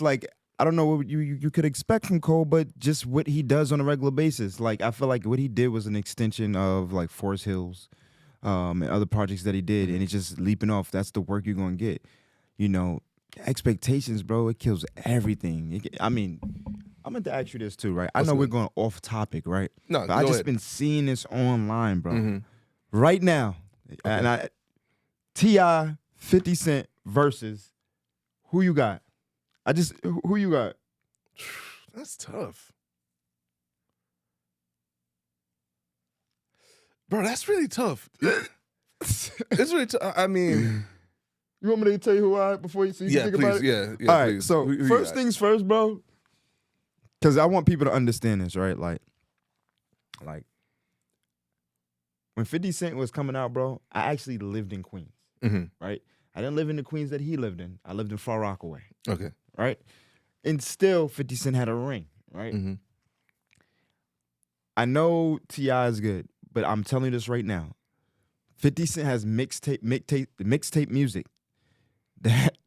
Speaker 2: like I don't know what you could expect from Cole, but just what he does on a regular basis. Like I feel like what he did was an extension of like Forest Hills, and other projects that he did, and it's just leaping off. That's the work you're gonna get, you know. Expectations, bro, it kills everything. I mean, I'm going to ask you this too, right? I know we're going off topic, right?
Speaker 1: No,
Speaker 2: but I just been seeing this online, bro. Right now, and T.I., 50 Cent versus who you got? Who you got?
Speaker 1: That's tough. Bro, that's really tough. It's really tough. I mean...
Speaker 2: You want me to tell you who I am before you think about it?
Speaker 1: Yeah,
Speaker 2: all right,
Speaker 1: please.
Speaker 2: So first things first, bro, because I want people to understand this, right? Like when 50 Cent was coming out, bro, I actually lived in Queens, right? I didn't live in the Queens that he lived in. I lived in Far Rockaway.
Speaker 1: Okay.
Speaker 2: Right? And still, 50 Cent had a ring, right? I know T.I. is good, but I'm telling you this right now. 50 Cent has mixtape music that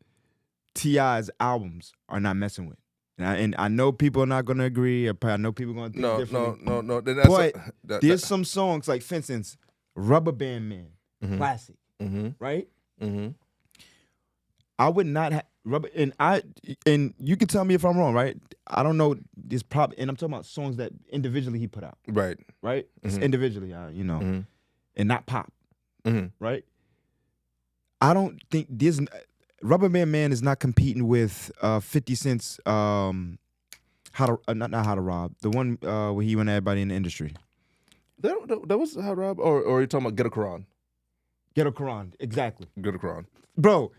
Speaker 2: T.I.'s albums are not messing with. And I know people are not going to agree. I know people are going to think differently.
Speaker 1: No.
Speaker 2: But there's some songs, like, for instance, Rubber Band Man, classic, right? I would not have Rubber, and you can tell me if I'm wrong, right? I don't know this and I'm talking about songs that individually he put out, right? It's individually, you know, and not pop, right? I don't think this Rubber Band Man is not competing with 50 Cent's not How to Rob, the one where he went at everybody in the industry.
Speaker 1: That was How to Rob, or are you talking about Get a Quran?
Speaker 2: Get a Quran, exactly.
Speaker 1: Get a Quran,
Speaker 2: bro.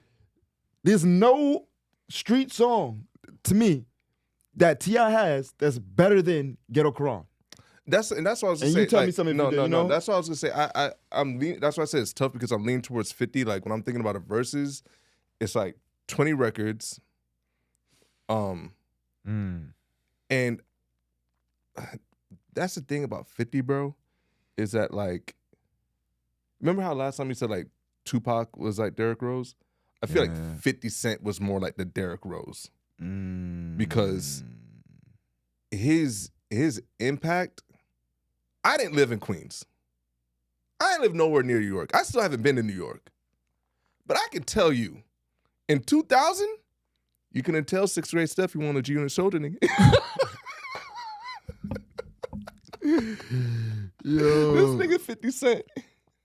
Speaker 2: There's no street song to me that T.I. has that's better than Ghetto Quran.
Speaker 1: That's what I was gonna say.
Speaker 2: You tell me something.
Speaker 1: No. That's what I was gonna say. That's why I said it's tough, because I'm leaning towards 50. Like when I'm thinking about a verses, it's like 20 records. And that's the thing about 50, bro, is that like, remember how last time you said like Tupac was like Derrick Rose? I feel like 50 Cent was more like the Derrick Rose, because his impact. I didn't live in Queens. I didn't live nowhere near New York. I still haven't been to New York. But I can tell you, in 2000, you couldn't tell sixth grade stuff you want a G on his shoulder, nigga. Yo. This nigga 50 Cent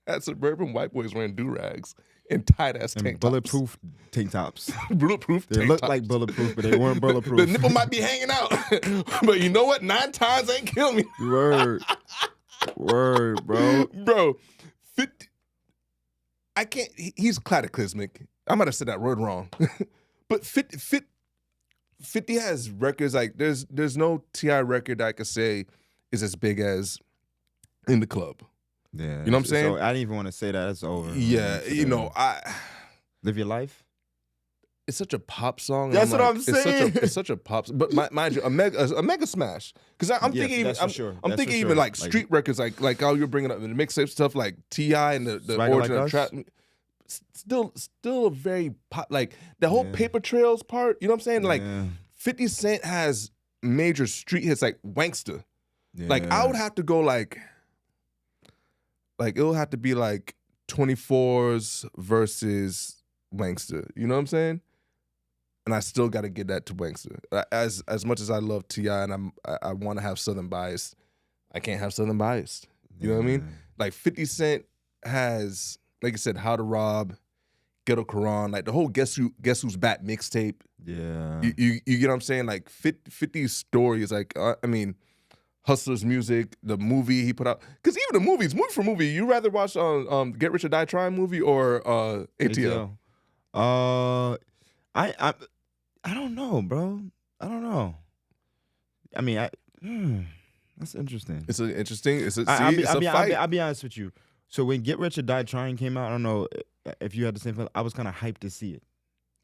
Speaker 1: had suburban white boys wearing do-rags and tight-ass tank
Speaker 2: bulletproof tank tops.
Speaker 1: Bulletproof
Speaker 2: They
Speaker 1: tank
Speaker 2: looked
Speaker 1: tops.
Speaker 2: like bulletproof, but they weren't bulletproof.
Speaker 1: The nipple might be hanging out. But you know what? 9 times ain't kill me.
Speaker 2: Word, bro.
Speaker 1: Bro, 50. I can't. He's cataclysmic. I might have said that word wrong. But 50 has records like there's no T.I. record that I could say is as big as In the Club.
Speaker 2: Yeah,
Speaker 1: you know what I'm saying?
Speaker 2: So I didn't even want to say that. It's over.
Speaker 1: Yeah, you know,
Speaker 2: Live Your Life.
Speaker 1: It's such a pop song.
Speaker 2: That's what I'm saying.
Speaker 1: It's such a pop. But mind you, a mega smash. Because I'm thinking even I'm thinking even like street records, like how you're bringing up the mixtape stuff, like T.I. and the origin of trap. Still a very pop. Like the whole Paper Trails part. You know what I'm saying? Like 50 Cent has major street hits like Wanksta. Yeah. Like I would have to go like it'll have to be like 24s versus Wankster. You know what I'm saying? And I still got to get that to Wankster. As much as I love T.I. and I want to have Southern bias, I can't have Southern bias. You know what I mean? Like 50 Cent has, like I said, How to Rob, Ghetto Quran, like the whole Guess Who's Back mixtape.
Speaker 2: Yeah.
Speaker 1: You get what I'm saying? Like 50's story is like, I mean, Hustler's Music, the movie he put out. Because even the movies, movie for movie, you rather watch Get Rich or Die Trying movie or ATL?
Speaker 2: I don't know, bro. I don't know. I mean, that's interesting.
Speaker 1: It's interesting. It's a
Speaker 2: fight. I'll be honest with you. So when Get Rich or Die Trying came out, I don't know if you had the same feeling. I was kind of hyped to see it.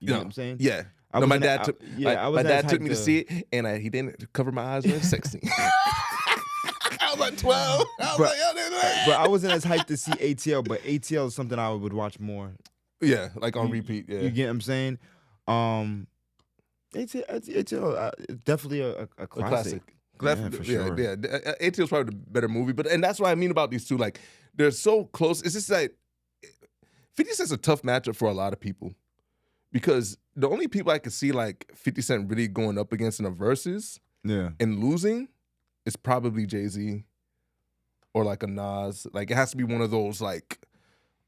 Speaker 2: You know what I'm saying?
Speaker 1: Yeah. My dad took me to see it, and he didn't cover my eyes when it was sexy. I was like 12. But
Speaker 2: I wasn't as hyped to see ATL, but ATL is something I would watch more.
Speaker 1: Yeah, like on repeat. Yeah,
Speaker 2: you get what I'm saying? ATL definitely a classic.
Speaker 1: Yeah, for sure. Yeah, ATL is probably the better movie, and that's what I mean about these two. Like, they're so close. It's just like 50 Cent's a tough matchup for a lot of people because the only people I could see like 50 Cent really going up against in a versus and losing is probably Jay-Z or like a Nas. Like, it has to be one of those like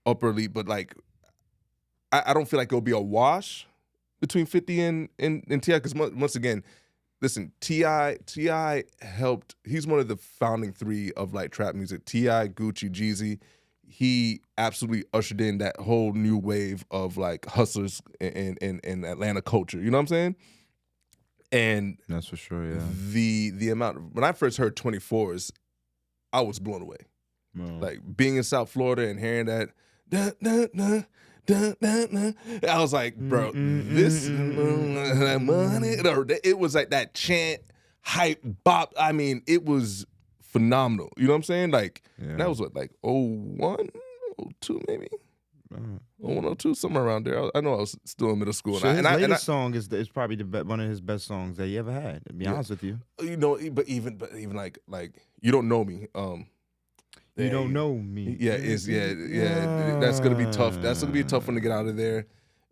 Speaker 1: upper elite, but like I don't feel like it'll be a wash between 50 and T.I. because once again, listen, T.I. helped. He's one of the founding three of like trap music. T.I., Gucci, Jeezy. He absolutely ushered in that whole new wave of like hustlers in Atlanta culture. You know what I'm saying? And
Speaker 2: that's for sure. Yeah.
Speaker 1: The amount when I first heard 24s, I was blown away. Like being in South Florida and hearing that. I was like, bro, this money. It was like that chant, hype, bop. I mean, it was phenomenal. You know what I'm saying? Like, that was what, like 01, 02 maybe? 01, 02, somewhere around there. I know I was still in middle school.
Speaker 2: So his latest song is probably one of his best songs that he ever had, to be honest with you.
Speaker 1: You know, but even like You Don't Know Me.
Speaker 2: You don't know me.
Speaker 1: Yeah, that's gonna be tough. That's gonna be a tough one to get out of there.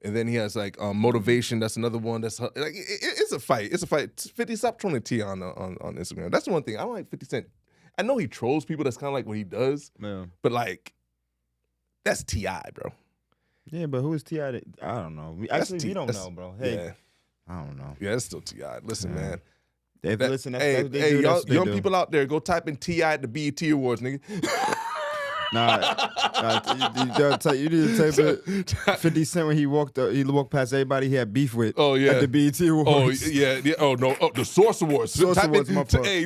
Speaker 1: And then he has like Motivation. That's another one. That's like it's a fight. It's a fight. 50, stop trolling T on Instagram. That's the one thing I don't like. 50 Cent. I know he trolls people. That's kind of like what he does.
Speaker 2: Yeah.
Speaker 1: But like, that's T.I., bro.
Speaker 2: Yeah, but who is T.I.? I don't know. We don't know, bro. Hey, I don't know.
Speaker 1: Yeah, it's still T.I. Listen, man.
Speaker 2: Listen,
Speaker 1: y'all, young people out there, go type in T.I. at the BET Awards, nigga.
Speaker 2: You need to type it. 50 Cent when he walked past everybody he had beef with.
Speaker 1: Oh yeah,
Speaker 2: at the BET Awards.
Speaker 1: Oh yeah. Oh no. Oh, the Source Awards.
Speaker 2: Source Awards, my fault.
Speaker 1: Hey,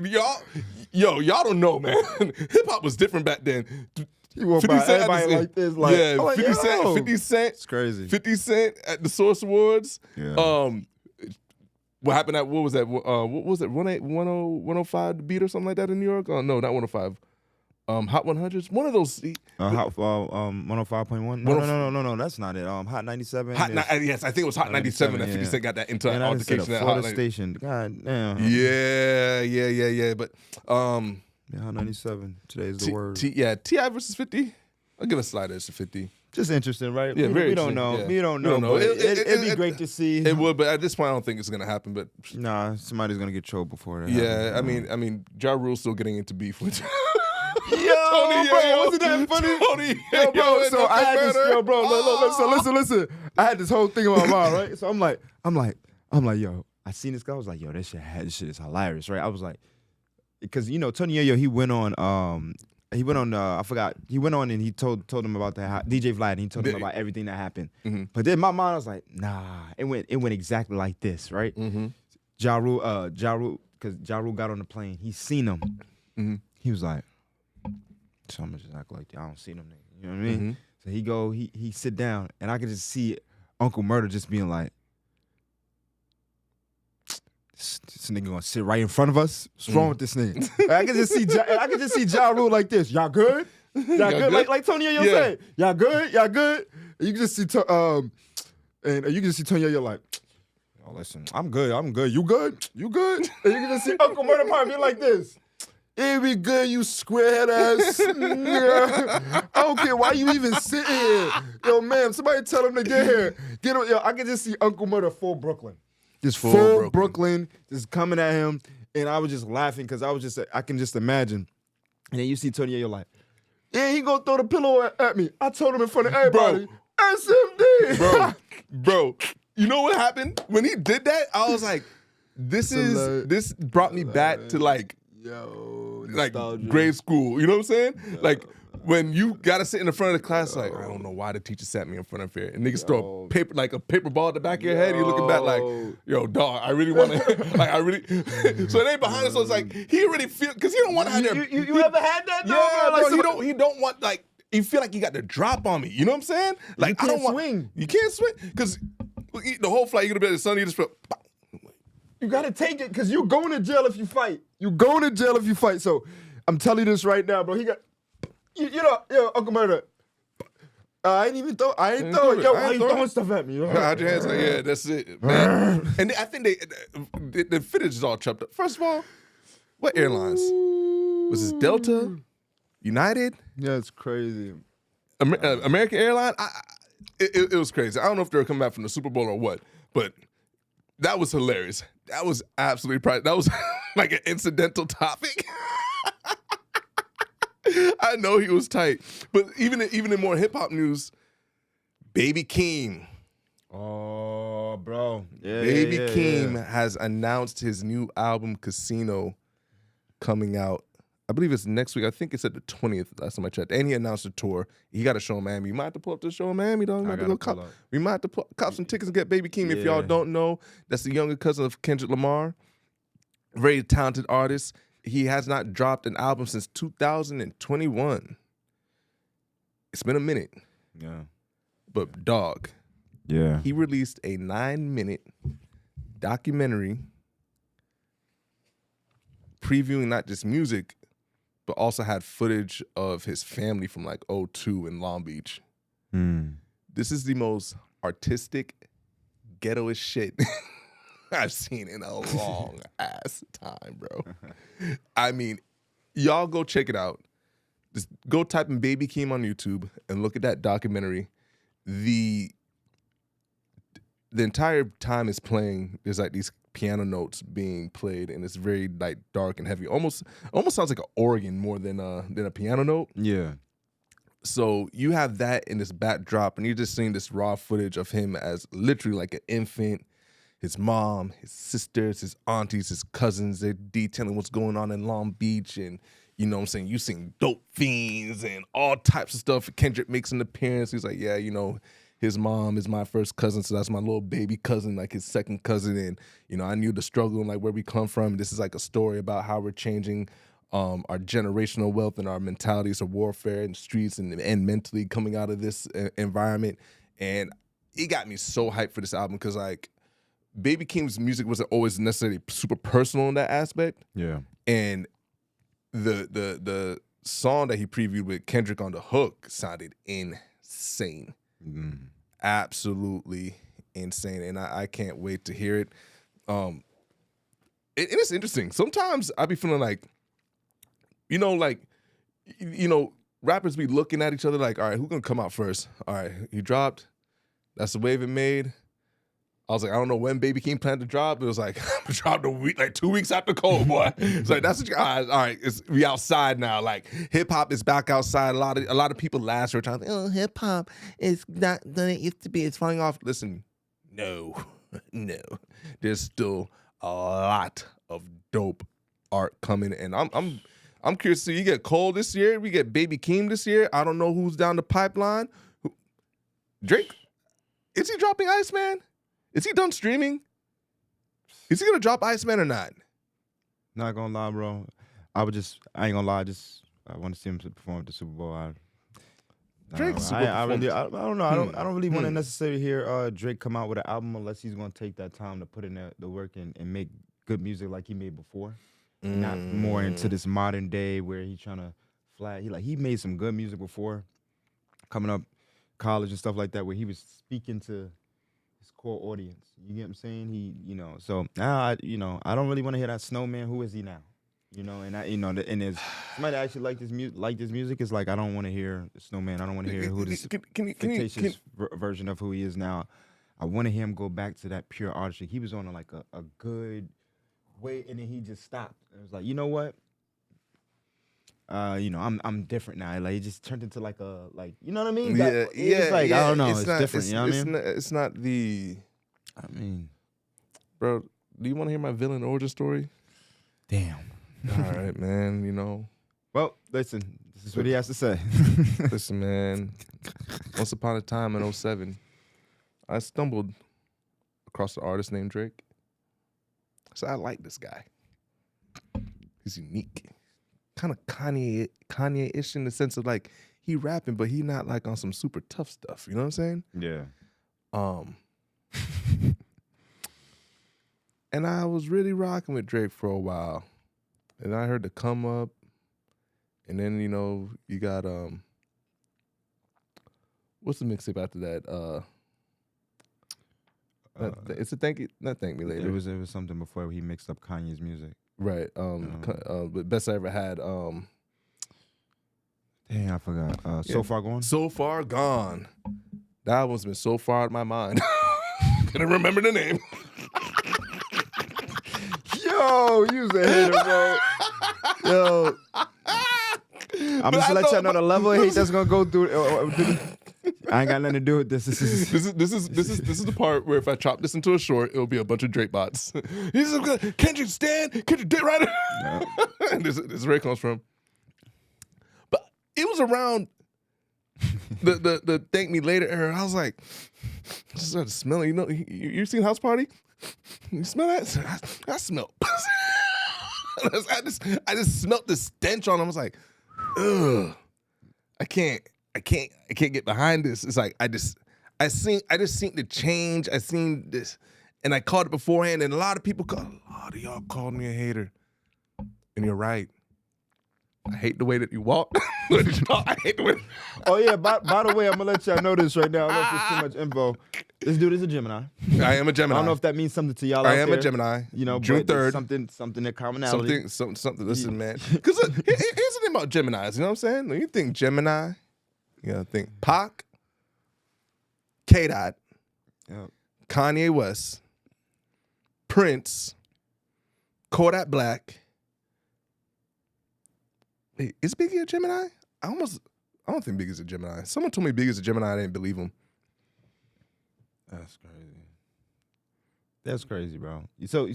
Speaker 1: y'all don't know, man. Hip hop was different back then.
Speaker 2: He walked by everybody like this, like,
Speaker 1: yeah. 50 Cent.
Speaker 2: It's crazy.
Speaker 1: 50 Cent at the Source Awards.
Speaker 2: Yeah.
Speaker 1: What happened at, what was that? What was it? 105 The Beat or something like that in New York? Oh, no, not 105. Hot 100s? One of those.
Speaker 2: Hot 105.1? No, that's not it. Hot 97.
Speaker 1: Yes, I think it was Hot 97 that 50 Cent got that into altercation.
Speaker 2: Florida station. God damn.
Speaker 1: Yeah. But,
Speaker 2: Hot 97. Today's the word.
Speaker 1: T.I. versus 50. I'll give a slight edge to 50.
Speaker 2: Just interesting, right?
Speaker 1: Yeah,
Speaker 2: we don't know.
Speaker 1: Yeah.
Speaker 2: We don't know. It'd be great to see.
Speaker 1: It would, but at this point, I don't think it's gonna happen. But
Speaker 2: nah, somebody's gonna get trolled before that.
Speaker 1: Yeah, happens. I mean, Ja Rule's still getting into beef with.
Speaker 2: Tony, bro, wasn't that funny?
Speaker 1: Tony,
Speaker 2: bro. So I had this, bro. Look, listen. I had this whole thing in my mind, right? So I'm like, yo, I seen this guy. I was like, yo, this shit is hilarious, right? I was like, because Tony Yayo, he went on. I forgot. He went on and he told him about that DJ Vlad, and he told him about everything that happened. Mm-hmm. But then in my mind, I was like, nah, it went exactly like this, right? Mm-hmm. Ja Rule, because Ja Rule got on the plane. He seen him. Mm-hmm. He was like, so I'm gonna just act like I don't see them niggas. You know what I mean? Mm-hmm. So he sit down, and I could just see Uncle Murder just being like, this nigga gonna sit right in front of us. What's wrong with this nigga? I can just see Ja Rule like this. Y'all good? Y'all good? Like Tony Yayo said. Y'all good? And you can just see Tony Yayo like, oh, listen, I'm good. You good? And you can just see Uncle Murder probably be like this. It be good, you squarehead ass. I don't care why you even sitting here. Yo, man, somebody tell him to get here. Get him. Yo, I can just see Uncle Murder full Brooklyn. Just full Brooklyn just coming at him. And I was just laughing because I can just imagine. And then you see Tony, you're like, yeah, he gonna throw the pillow at me. I told him in front of everybody. SMD.
Speaker 1: Bro, you know what happened? When he did that, I was like, this brought me back to like grade school. You know what I'm saying? Yo. Like when you gotta sit in the front of the class, like, I don't know why the teacher sat me in front of here. And niggas throw a paper ball at the back of your head. You're looking back like, yo, dog, I really want to, So it ain't behind us. So it's like, he already feel, because he don't want to have that.
Speaker 2: You ever had that, though?
Speaker 1: Yeah, bro, he don't want, like, you feel like you got the drop on me. You know what I'm saying? Like,
Speaker 2: you can't swing.
Speaker 1: You can't swing. Because the whole flight, you're going to be at the sun, you just feel,
Speaker 2: you got to take it, because you're going to jail if you fight. You're going to jail if you fight. So I'm telling you this right now, bro. He got, yo, Uncle Murder. I ain't even throw. I ain't throw it. Yo, why you throwing stuff at me?
Speaker 1: Hide your hands like, yeah, that's it, man. And I think the footage is all chopped up. First of all, what airlines? Was this Delta? United?
Speaker 2: Yeah, it's crazy.
Speaker 1: American Airline? It was crazy. I don't know if they were coming back from the Super Bowl or what, but that was hilarious. That was absolutely private. That was like an incidental topic. I know he was tight. But even in more hip-hop news, Baby Keem.
Speaker 2: Oh, bro.
Speaker 1: Yeah, Baby Keem has announced his new album, Casino, coming out. I believe it's next week. I think it's at the 20th, last time I checked. And he announced a tour. He got a show in Miami. You might have to pull up to the show in Miami, dog. We might have to cop some tickets and get Baby Keem. If y'all don't know, that's the younger cousin of Kendrick Lamar. Very talented artist. He has not dropped an album since 2021. It's been a minute.
Speaker 2: Yeah.
Speaker 1: But, dog.
Speaker 2: Yeah.
Speaker 1: He released a 9-minute documentary previewing not just music, but also had footage of his family from like 2002 in Long Beach. This is the most artistic, ghetto-ish shit I've seen in a long ass time, bro. I mean, y'all go check it out. Just go type in Baby Keem on YouTube and look at that documentary. The entire time it's playing, there's like these piano notes being played, and it's very like dark and heavy. Almost sounds like an organ more than a piano note.
Speaker 2: Yeah.
Speaker 1: So you have that in this backdrop, and you're just seeing this raw footage of him as literally like an infant. His mom, his sisters, his aunties, his cousins, they're detailing what's going on in Long Beach. And, you know what I'm saying, you seen dope fiends and all types of stuff. Kendrick makes an appearance. He's like, yeah, you know, his mom is my first cousin, so that's my little baby cousin, like his second cousin. And, you know, I knew the struggle and like where we come from. This is like a story about how we're changing our generational wealth and our mentalities of warfare in the streets and mentally coming out of this environment. And it got me so hyped for this album because, like, Baby Keem's music wasn't always necessarily super personal in that aspect.
Speaker 2: Yeah.
Speaker 1: And the song that he previewed with Kendrick on the hook sounded insane. Absolutely insane. And I can't wait to hear it. And it's interesting. Sometimes I be feeling like, rappers be looking at each other like, all right, who's gonna come out first? All right, he dropped. That's the wave it made. I was like, I don't know when Baby Keem planned to drop. It was like, dropped a week, like 2 weeks after Cole, boy. It's like, that's what you, all right, we outside now. Like, hip-hop is back outside. A lot of people last year trying to think, oh, hip-hop is not than it used to be. It's falling off. Listen, no. There's still a lot of dope art coming. And I'm curious to see, you get Cole this year. We get Baby Keem this year. I don't know who's down the pipeline. Drake, is he dropping Iceman? Is he done streaming? Is he gonna drop Iceman or not?
Speaker 2: Not gonna lie, bro. I ain't gonna lie. I want to see him perform at the Super Bowl. I don't know. I don't really want to necessarily hear Drake come out with an album unless he's gonna take that time to put in the work and make good music like he made before. Not more into this modern day where he's trying to he made some good music before, coming up college and stuff like that, where he was speaking to his core audience. You get what I'm saying? So now I don't really want to hear that Snowman. Who is he now? You know, and and there's somebody that actually like this music is like, I don't want to hear Snowman. I don't want to hear who this fictitious version of who he is now. I want to hear him go back to that pure artistry. He was on a good way, and then he just stopped. And it was like, you know what? I'm different now. Like, it just turned into like you know what I mean? It's like, I don't know. It's different. You know what I mean?
Speaker 1: It's not the.
Speaker 2: I mean,
Speaker 1: bro, do you want to hear my villain origin story?
Speaker 2: Damn.
Speaker 1: All right, man. You know.
Speaker 2: Well, listen. This is what he has to say.
Speaker 1: Listen, man. Once upon a time in 2007, I stumbled across an artist named Drake. So I like this guy. He's unique. Kind of Kanye-ish in the sense of like he rapping, but he not like on some super tough stuff. You know what I'm saying?
Speaker 2: Yeah.
Speaker 1: And I was really rocking with Drake for a while. And I heard the Come Up. And then, you know, you got what's the mixtape after that? It's a not Thank Me Later.
Speaker 2: It was something before he mixed up Kanye's music.
Speaker 1: Right. But Best I Ever Had.
Speaker 2: Dang, I forgot. So Far Gone?
Speaker 1: So Far Gone. That one's been so far out of my mind. Couldn't remember the name.
Speaker 2: Yo, you was a hater, bro. Yo. I'm just let y'all know the level of hate that's gonna go through. I ain't got nothing to do with this. This
Speaker 1: is the part where if I chop this into a short, it'll be a bunch of Drake bots. He's Kendrick Stan, Kendrick Dick Rider. No. This is where it comes from. But it was around the Thank Me Later era. I was like, I just started smelling. You know, you seen House Party? You smell that? I smell. I just smelt the stench on him. I was like, ugh, I can't get behind this. It's like I just seen the change. I seen this, and I called it beforehand. And a lot of y'all called me a hater, and you're right. I hate the way that you walk. I hate the way.
Speaker 2: Oh yeah. By the way, I'm gonna let y'all know this right now. I don't know if there's too much info. This dude is a Gemini.
Speaker 1: I am a Gemini.
Speaker 2: I don't know if that means something to y'all.
Speaker 1: I am a Gemini.
Speaker 2: You know,
Speaker 1: June 3rd.
Speaker 2: Something in commonality.
Speaker 1: Something. Listen, man. Because here's the thing about Geminis. You know what I'm saying? When you think Gemini, you gotta think Pac, K-Dot,
Speaker 2: yep.
Speaker 1: Kanye West, Prince, Kodak Black. Hey, is Biggie a Gemini? I don't think Biggie's a Gemini. Someone told me Biggie's a Gemini. I didn't believe him.
Speaker 2: That's crazy. That's crazy, bro. So.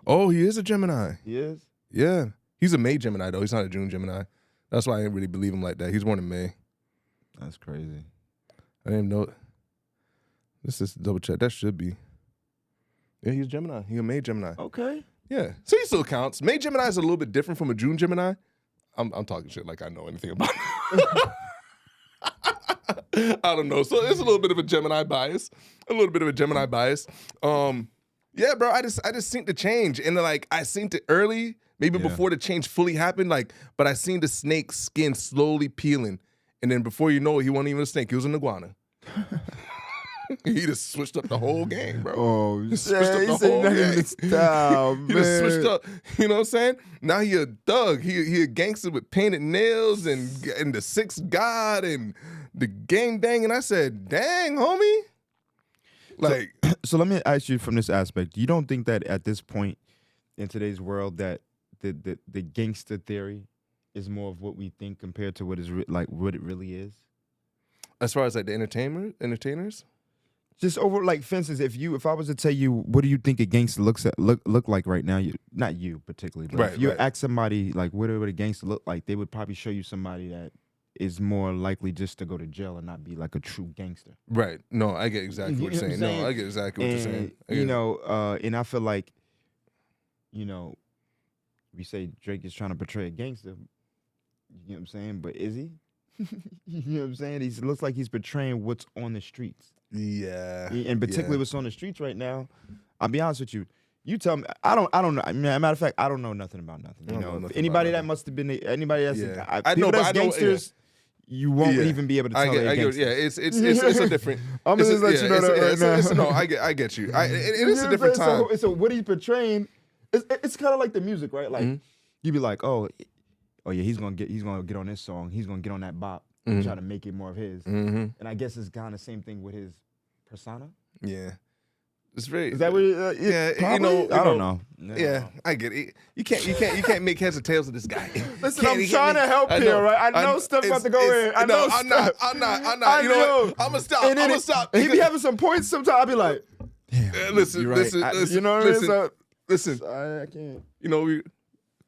Speaker 1: Oh, he is a Gemini.
Speaker 2: He is?
Speaker 1: Yeah. He's a May Gemini, though. He's not a June Gemini. That's why I didn't really believe him like that. He's born in May.
Speaker 2: That's crazy.
Speaker 1: I didn't know. Let's just double check. That should be. Yeah, he's Gemini. He's a May Gemini.
Speaker 2: Okay.
Speaker 1: Yeah. So he still counts. May Gemini is a little bit different from a June Gemini. I'm talking shit like I know anything about it. I don't know. So it's a little bit of a Gemini bias. Yeah, bro. I just seen the change. And like I seen it early, maybe before the change fully happened. Like, but I seen the snake's skin slowly peeling. And then before you know it, he wasn't even a snake. He was an iguana. He just switched up the whole game, bro.
Speaker 2: Oh, he switched up the whole game. Style,
Speaker 1: he just switched up. You know what I'm saying? Now he a thug. He a gangster with painted nails and the Sixth God and the gang bang. And I said, dang, homie. Like,
Speaker 2: so let me ask you from this aspect. You don't think that at this point in today's world that the gangster theory is more of what we think compared to what it really is?
Speaker 1: As far as like the entertainers?
Speaker 2: Just over, like, for instance, if I was to tell you, what do you think a gangster look like right now? Not you particularly, but if you ask somebody, like, what would a gangster look like, they would probably show you somebody that is more likely just to go to jail and not be like a true gangster.
Speaker 1: Right. No, I get exactly what you're saying. No, I get exactly what you're saying.
Speaker 2: You know, and I feel like, you know, we say Drake is trying to portray a gangster, you know what I'm saying? But is he? You know what I'm saying? He looks like he's portraying what's on the streets.
Speaker 1: Yeah.
Speaker 2: And particularly what's on the streets right now. I'll be honest with you. You tell me. I don't know. I mean, as a matter of fact, I don't know nothing about nothing. You know, anybody that must have been anybody that's people that's gangsters, you won't even be able to tell they're gangsters.
Speaker 1: Yeah, it's a different.
Speaker 2: I'm gonna just let you know that right now.
Speaker 1: No, I get you. It is a different time.
Speaker 2: So what he's portraying, it's kind of like the music, right? Like you'd be like, oh yeah, he's gonna get on this song. He's gonna get on that bop and try to make it more of his. And I guess it's kind of the same thing with his persona.
Speaker 1: Yeah. It's very.
Speaker 2: Is that what?
Speaker 1: Yeah,
Speaker 2: probably? I don't know.
Speaker 1: Yeah, I get it. You can't make heads or tails of this guy.
Speaker 2: Listen, I'm trying to help here, right? I know stuff about to go in. I know stuff.
Speaker 1: I'm not. You know what? I'm gonna stop. I'm gonna stop.
Speaker 2: He be having some points sometimes. I'll be like, damn.
Speaker 1: Listen. You know what I mean? Listen.
Speaker 2: I can't.
Speaker 1: You know,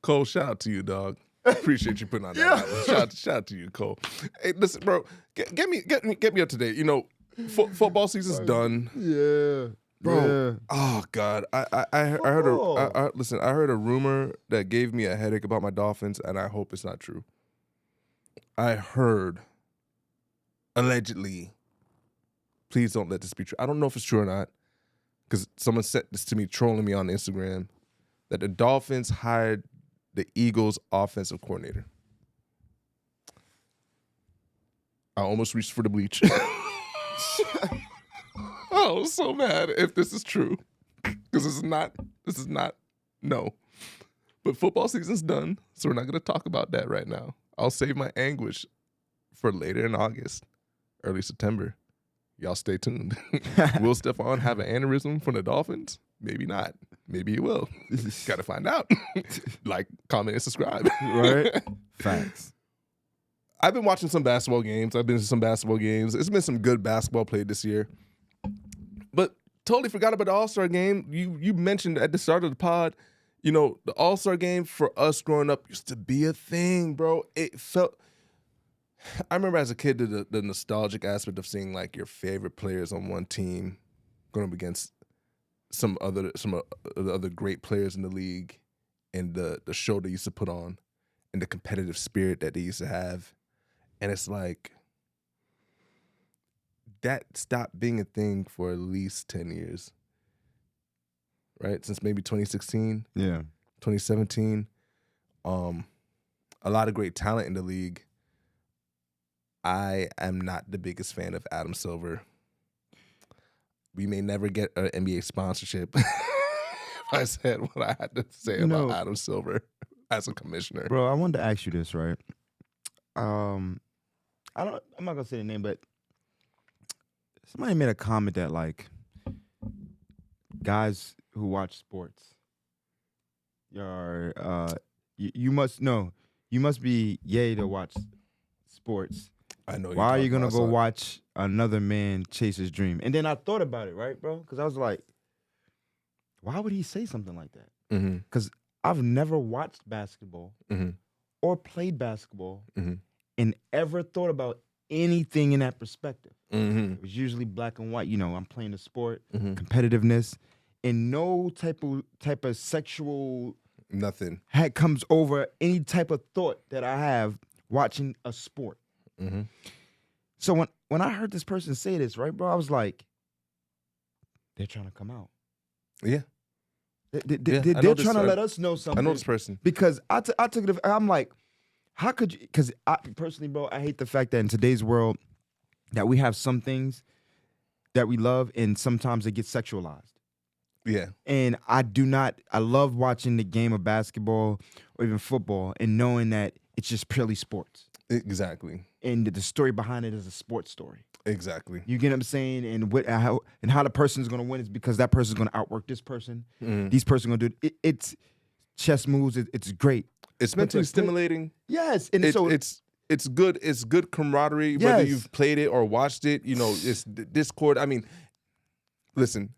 Speaker 1: Cole. Shout out to you, dog. Appreciate you putting on that. Shout out to you, Cole. Hey, listen, bro. Get me up to date. You know, football season's done.
Speaker 2: Yeah.
Speaker 1: Bro, oh God, I heard listen, I heard a rumor that gave me a headache about my Dolphins, and I hope it's not true. I heard, allegedly, please don't let this be true. I don't know if it's true or not, because someone sent this to me, trolling me on Instagram, that the Dolphins hired the Eagles' offensive coordinator. I almost reached for the bleach. Oh, I'm so mad if this is true, because this is not, no. But football season's done, so we're not going to talk about that right now. I'll save my anguish for later in August, early September. Y'all stay tuned. Will Stephon have an aneurysm from the Dolphins? Maybe not. Maybe he will. Got to find out. Like, comment, and subscribe.
Speaker 2: Right? Facts.
Speaker 1: I've been watching some basketball games. I've been to some basketball games. It's been some good basketball played this year. But totally forgot about the All-Star game. You mentioned at the start of the pod, you know, the All-Star game for us growing up used to be a thing, bro. It felt, I remember as a kid the nostalgic aspect of seeing like your favorite players on one team going up against some of the other great players in the league, and the show they used to put on and the competitive spirit that they used to have. And it's like, that stopped being a thing for at least 10 years, right? Since maybe 2016, 2017. A lot of great talent in the league. I am not the biggest fan of Adam Silver. We may never get an NBA sponsorship if I said what I had to say about Adam Silver as a commissioner.
Speaker 2: Bro, I wanted to ask you this, right? I'm not gonna say the name, but somebody made a comment that like guys who watch sports, you must be yay to watch sports.
Speaker 1: I know.
Speaker 2: Why are you gonna go watch another man chase his dream? And then I thought about it, right, bro? Because I was like, why would he say something like that? Because I've never watched basketball or played basketball and ever thought about anything in that perspective. It was usually black and white. You know, I'm playing the sport, competitiveness, and no type of sexual
Speaker 1: nothing
Speaker 2: comes over any type of thought that I have watching a sport. So when I heard this person say this, right, bro, I was like, they're trying to come out.
Speaker 1: Yeah.
Speaker 2: They're trying to let us know something.
Speaker 1: I know this person.
Speaker 2: Because I took it, I'm like, how could you, because I personally, bro, I hate the fact that in today's world that we have some things that we love and sometimes it gets sexualized.
Speaker 1: Yeah.
Speaker 2: And I love watching the game of basketball or even football and knowing that it's just purely sports.
Speaker 1: Exactly.
Speaker 2: And the story behind it is a sports story.
Speaker 1: Exactly.
Speaker 2: You get what I'm saying? And how the person's going to win is because that person's going to outwork this person. These person's going to do it. It's chess moves. It's great.
Speaker 1: It's mentally stimulating.
Speaker 2: Yes. And
Speaker 1: it's good. It's good camaraderie, whether you've played it or watched it. You know, it's Discord. I mean, listen,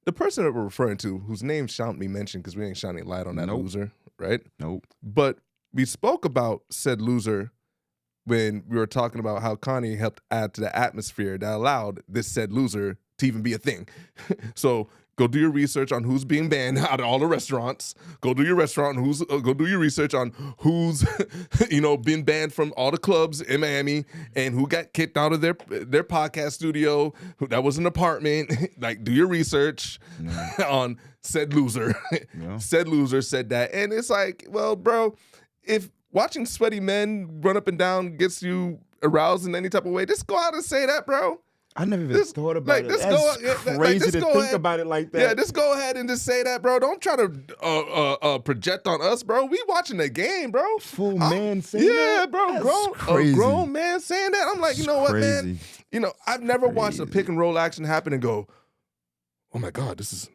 Speaker 1: the person that we're referring to, whose name shan't be mentioned because we ain't shining light on that loser, right?
Speaker 2: Nope.
Speaker 1: But we spoke about said loser when we were talking about how Kanye helped add to the atmosphere that allowed this said loser to even be a thing. So go do your research on who's being banned out of all the restaurants. Go do your go do your research on who's been banned from all the clubs in Miami and who got kicked out of their podcast studio. That was an apartment. Like, do your research on said loser. Said loser said that, and it's like, well, bro, if watching sweaty men run up and down gets you aroused in any type of way, just go out and say that, bro.
Speaker 2: I never even thought about it. That's crazy to think about it like that.
Speaker 1: Yeah, just go ahead and just say that, bro. Don't try to project on us, bro. We watching the game, bro.
Speaker 2: Full man saying that?
Speaker 1: Yeah, bro. A grown man saying that. I'm like, you know what, man? You know, I've never watched a pick and roll action happen and go, oh my God, this is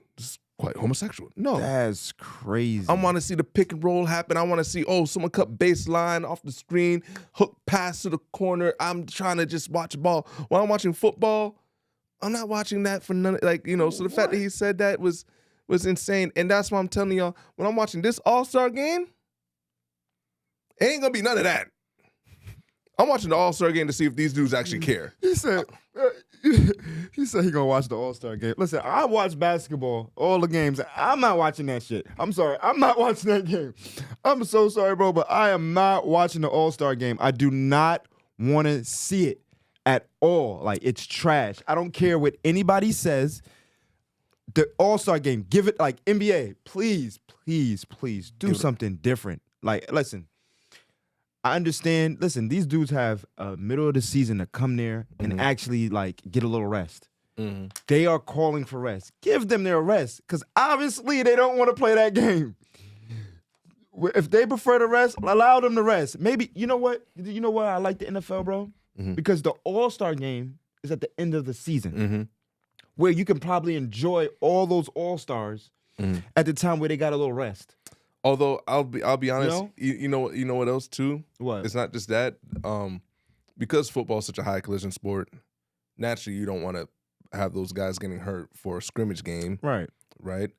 Speaker 1: quite homosexual. No.
Speaker 2: That's crazy.
Speaker 1: I want to see the pick and roll happen. I want to see, someone cut baseline off the screen, hook pass to the corner. I'm trying to just watch ball. While I'm watching football, I'm not watching that for none. Like, you know, so the fact that he said that was insane. And that's why I'm telling y'all, when I'm watching this All-Star game, it ain't going to be none of that. I'm watching the All-Star game to see if these dudes actually care.
Speaker 2: He said he gonna watch the All-Star game. Listen, I watch basketball, all the games. I'm not watching that shit. I'm sorry. I'm not watching that game. I'm so sorry, bro, but I am not watching the All-Star game. I do not want to see it at all. Like, it's trash. I don't care what anybody says. The All-Star game, give it, like, NBA, please, please, please do something different. Like, listen. I understand. Listen, these dudes have a middle of the season to come there and actually, like, get a little rest. Mm-hmm. They are calling for rest. Give them their rest, because obviously they don't want to play that game. If they prefer to rest, allow them to rest. Maybe, you know what? You know what I like the NFL, bro? Mm-hmm. Because the All-Star game is at the end of the season, where you can probably enjoy all those All-Stars at the time where they got a little rest.
Speaker 1: Although I'll be honest, you know what else too?
Speaker 2: What?
Speaker 1: It's not just that. Because football is such a high collision sport, naturally you don't want to have those guys getting hurt for a scrimmage game.
Speaker 2: Right.
Speaker 1: Right?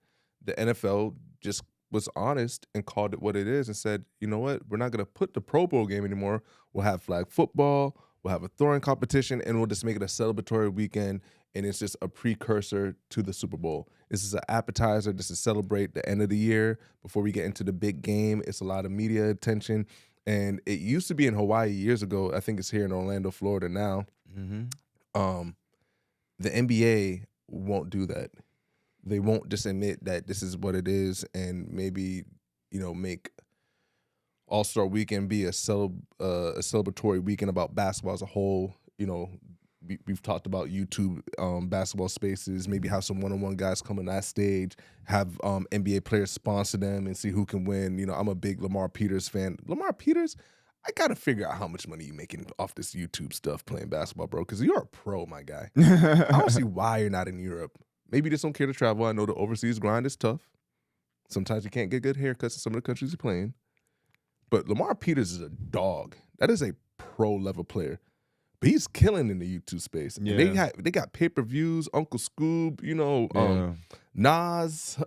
Speaker 1: The NFL just was honest and called it what it is and said, you know what? We're not going to put the Pro Bowl game anymore. We'll have flag football. We'll have a throwing competition, and we'll just make it a celebratory weekend, and it's just a precursor to the Super Bowl. This is an appetizer. This is celebrate the end of the year before we get into the big game. It's a lot of media attention, and it used to be in Hawaii years ago. I think it's here in Orlando, Florida now. Mm-hmm. The NBA won't do that. They won't just admit that this is what it is and maybe, make All-Star Weekend be a celebratory weekend about basketball as a whole. We've talked about YouTube basketball spaces, maybe have some one-on-one guys come on that stage, have NBA players sponsor them and see who can win. I'm a big Lamar Peters fan. Lamar Peters, I got to figure out how much money you're making off this YouTube stuff playing basketball, bro, because you're a pro, my guy. I don't see why you're not in Europe. Maybe you just don't care to travel. I know the overseas grind is tough. Sometimes you can't get good haircuts in some of the countries you're playing. But Lamar Peters is a dog. That is a pro-level player. But he's killing in the YouTube space. Yeah. They got pay-per-views, Uncle Scoob, Nas.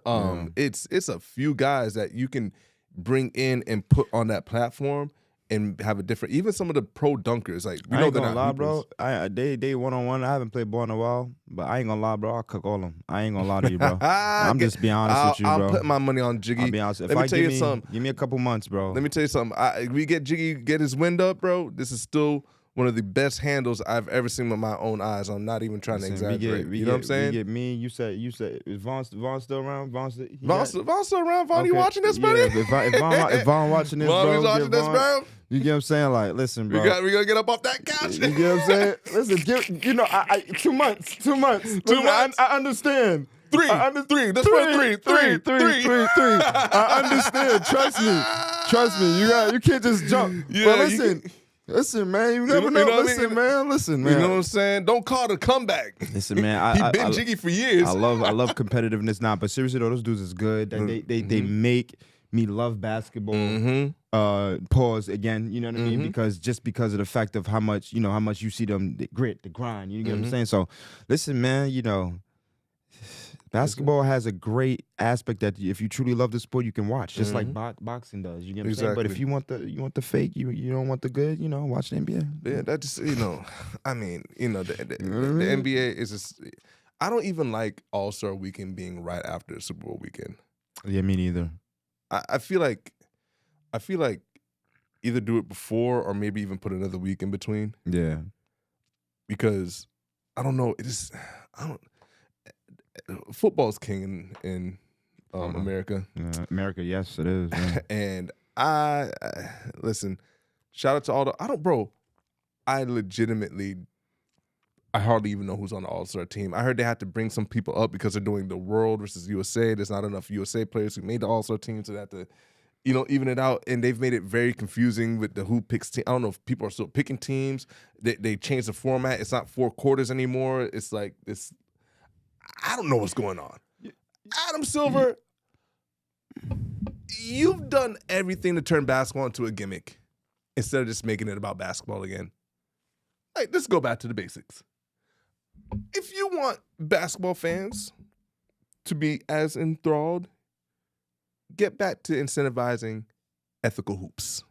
Speaker 1: It's a few guys that you can bring in and put on that platform and have a different. Even some of the pro dunkers, like
Speaker 2: I ain't gonna lie, bro. They one-on-one. I haven't played ball in a while, but I ain't gonna lie, bro. I'll cook all of them. I ain't gonna lie to you, bro. I'm just being honest with you, bro.
Speaker 1: I'm putting my money on Jiggy.
Speaker 2: I'll be honest. Let me tell you something. Give me a couple months, bro.
Speaker 1: Let me tell you something. We get Jiggy get his wind up, bro. This is still one of the best handles I've ever seen with my own eyes. I'm not even trying to exaggerate. You know what I'm saying?
Speaker 2: We get me. You said, is Vaughn still around? Vaughn's
Speaker 1: still around? Vaughn, you watching this, buddy?
Speaker 2: Yeah, if Vaughn watching this,
Speaker 1: Vaughn
Speaker 2: bro.
Speaker 1: watching this, bro.
Speaker 2: You get what I'm saying? Like, listen, bro.
Speaker 1: We gotta get up off that couch.
Speaker 2: You get what I'm saying? Listen, I 2 months. 2 months.
Speaker 1: 2 months.
Speaker 2: I understand.
Speaker 1: Three. That's three.
Speaker 2: I understand. Trust me. You can't just jump.
Speaker 1: Yeah,
Speaker 2: but listen, man. You never know. Listen, man.
Speaker 1: You know what I'm saying? Don't call it a comeback.
Speaker 2: Listen, man.
Speaker 1: He been Jiggy for years.
Speaker 2: I love competitiveness now, but seriously though, those dudes is good. They make me love basketball. Mm-hmm. Pause again. You know what I mean? Because of the fact of how much you see them, the grit, the grind. You get what I'm saying? So, listen, man. Basketball has a great aspect that if you truly love the sport, you can watch, just like boxing does. You get what I'm saying? But if you want the fake, you don't want the good, watch the NBA.
Speaker 1: Yeah, that just I mean, the NBA is just. I don't even like All-Star Weekend being right after Super Bowl weekend.
Speaker 2: Yeah, me neither.
Speaker 1: I feel like either do it before or maybe even put another week in between.
Speaker 2: Yeah,
Speaker 1: because I don't know. Football's king in America.
Speaker 2: Yeah, America, yes, it is. Yeah.
Speaker 1: And I listen. Shout out to all the. I legitimately I hardly even know who's on the All-Star team. I heard they had to bring some people up because they're doing the World versus USA. There's not enough USA players who made the All-Star team, so they have to, even it out. And they've made it very confusing with the who picks team. I don't know if people are still picking teams. They changed the format. It's not 4 quarters anymore. It's like this. I don't know what's going on. Adam Silver, you've done everything to turn basketball into a gimmick instead of just making it about basketball again. Like, let's go back to the basics. If you want basketball fans to be as enthralled, get back to incentivizing ethical hoops.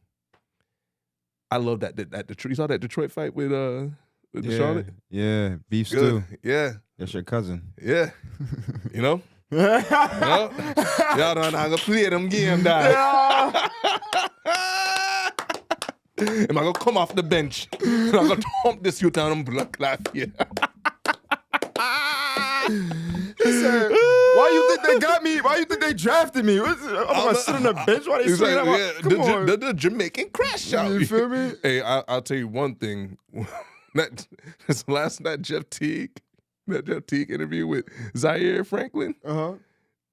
Speaker 1: I love that Detroit. You saw that Detroit fight with the Charlotte?
Speaker 2: Yeah, beef stew.
Speaker 1: Yeah.
Speaker 2: That's your cousin.
Speaker 1: Yeah. Y'all don't know how to play them game, dog. Am I gonna come off the bench? I'm gonna thump this youth down and block laugh here.
Speaker 2: He said, "Why you think they got me? Why you think they drafted me? I'm gonna sit on the bench while they swing
Speaker 1: like, Come on. The Jamaican crash out.
Speaker 2: You feel me?
Speaker 1: Hey, I'll tell you one thing. This last night, Jeff Teague interview with Zaire Franklin.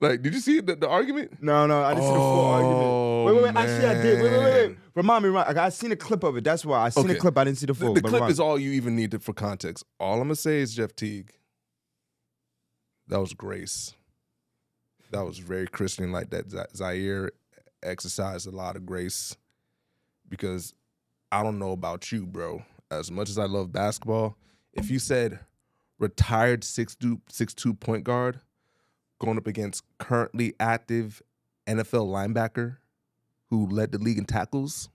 Speaker 1: Like, did you see the argument?
Speaker 2: No, I didn't see the full argument. Wait. Actually, I did. Wait. Remind me. I seen a clip of it. That's why I seen a clip. I didn't see the full.
Speaker 1: The clip is all you even need for context. All I'm gonna say is Jeff Teague. That was grace. That was very Christian like that. Zaire exercised a lot of grace because I don't know about you, bro. As much as I love basketball, if you said retired 6'2" point guard going up against currently active NFL linebacker who led the league in tackles,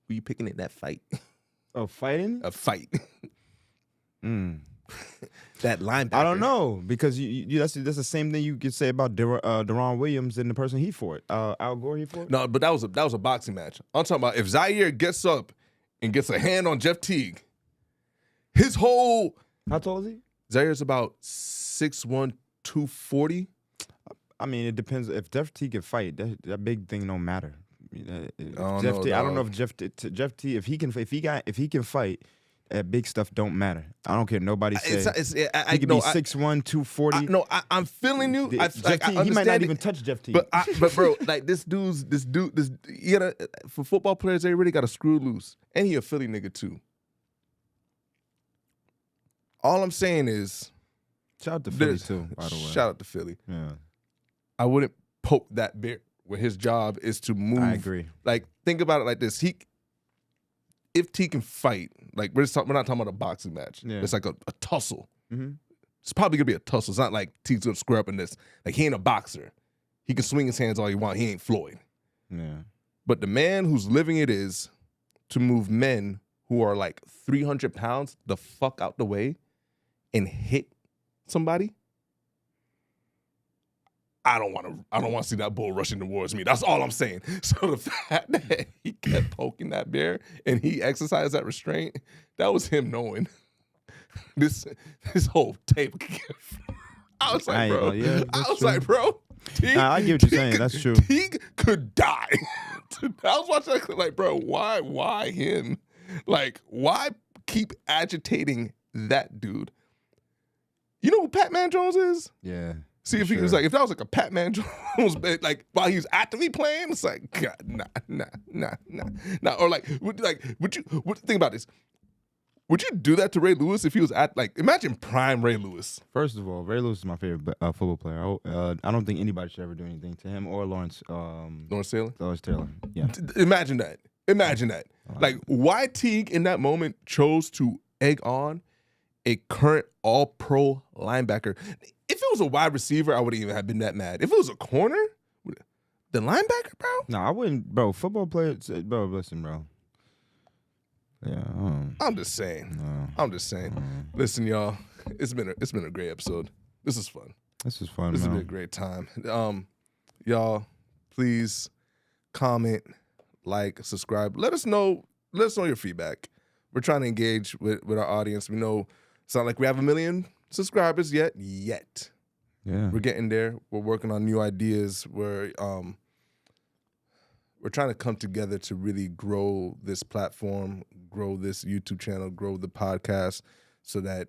Speaker 1: who you picking in that fight?
Speaker 2: Oh, fighting?
Speaker 1: A fight. That linebacker.
Speaker 2: I don't know because that's the same thing you could say about Deron Williams and the person he fought. Al Gore he fought?
Speaker 1: No, but that was a boxing match. I'm talking about if Zaire gets up and gets a hand on Jeff Teague, his whole...
Speaker 2: How tall is he?
Speaker 1: Zaire's about 6'1", 240.
Speaker 2: I mean, it depends. If Jeff Teague can fight, that big thing don't matter. I don't know if Jeff Teague, if he can fight, that big stuff don't matter. I don't care. Nobody says he could be 6'1", 240.
Speaker 1: I'm feeling you.
Speaker 2: He might not even touch Jeff Teague.
Speaker 1: But bro, like this dude, you gotta, for football players, they really got to screw loose. And he a Philly nigga too. All I'm saying is,
Speaker 2: shout out to Philly too, by the way.
Speaker 1: Shout out to Philly.
Speaker 2: Yeah.
Speaker 1: I wouldn't poke that bear when his job is to move.
Speaker 2: I agree.
Speaker 1: Like, think about it like this. If T can fight, like we're not talking about a boxing match. Yeah. It's like a tussle. Mm-hmm. It's probably gonna be a tussle. It's not like T's gonna square up in this. Like, he ain't a boxer. He can swing his hands all he want. He ain't Floyd.
Speaker 2: Yeah.
Speaker 1: But the man who's living it is to move men who are like 300 pounds the fuck out the way and hit somebody. I don't want to see that bull rushing towards me. That's all I'm saying. So the fact that he kept poking that bear and he exercised that restraint, that was him knowing this whole tape. I was like, bro.
Speaker 2: Yeah,
Speaker 1: I was like, bro.
Speaker 2: I get what you're saying. That's true.
Speaker 1: He could die. I was watching that clip like, bro, why him? Like, why keep agitating that dude? You know who Pat Man Jones is?
Speaker 2: Yeah.
Speaker 1: See, if he was like, if that was like a Pat Man Jones, like while he was actively playing, it's like, God, nah. Or like, would you think about this? Would you do that to Ray Lewis if he was imagine prime Ray Lewis?
Speaker 2: First of all, Ray Lewis is my favorite football player. I don't think anybody should ever do anything to him or Lawrence
Speaker 1: Taylor?
Speaker 2: Lawrence Taylor, yeah.
Speaker 1: Imagine that. Like, why Teague in that moment chose to egg on a current all-pro linebacker. If it was a wide receiver, I wouldn't even have been that mad. If it was a corner, the linebacker, bro?
Speaker 2: No, I wouldn't, bro. Football players, bro, listen, bro. Yeah.
Speaker 1: I'm just saying. Listen, y'all, it's been a great episode. This is fun.
Speaker 2: This is fun,
Speaker 1: This has been a great time. Y'all, please comment, like, subscribe. Let us know your feedback. We're trying to engage with our audience. We know it's not like we have 1 million subscribers yet.
Speaker 2: Yeah.
Speaker 1: We're getting there. We're working on new ideas. We're trying to come together to really grow this platform, grow this YouTube channel, grow the podcast. so that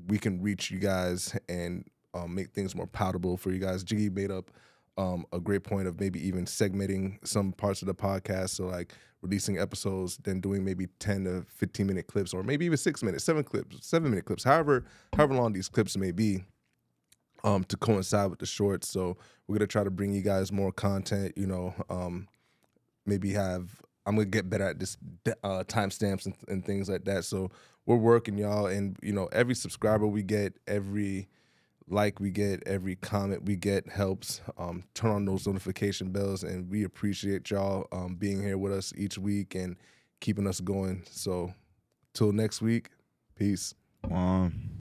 Speaker 1: we can reach you guys and make things more palatable for you guys. Jiggy made up a great point of maybe even segmenting some parts of the podcast. So like releasing episodes, then doing maybe 10 to 15 minute clips, or maybe even 6 minutes, 7-minute clips, however long these clips may be, to coincide with the shorts. So we're gonna try to bring you guys more content, maybe I'm gonna get better at this timestamps and things like that. So we're working, y'all, and every subscriber we get, every like we get, every comment we get helps. Turn on those notification bells, and we appreciate y'all being here with us each week and keeping us going. So till next week, peace.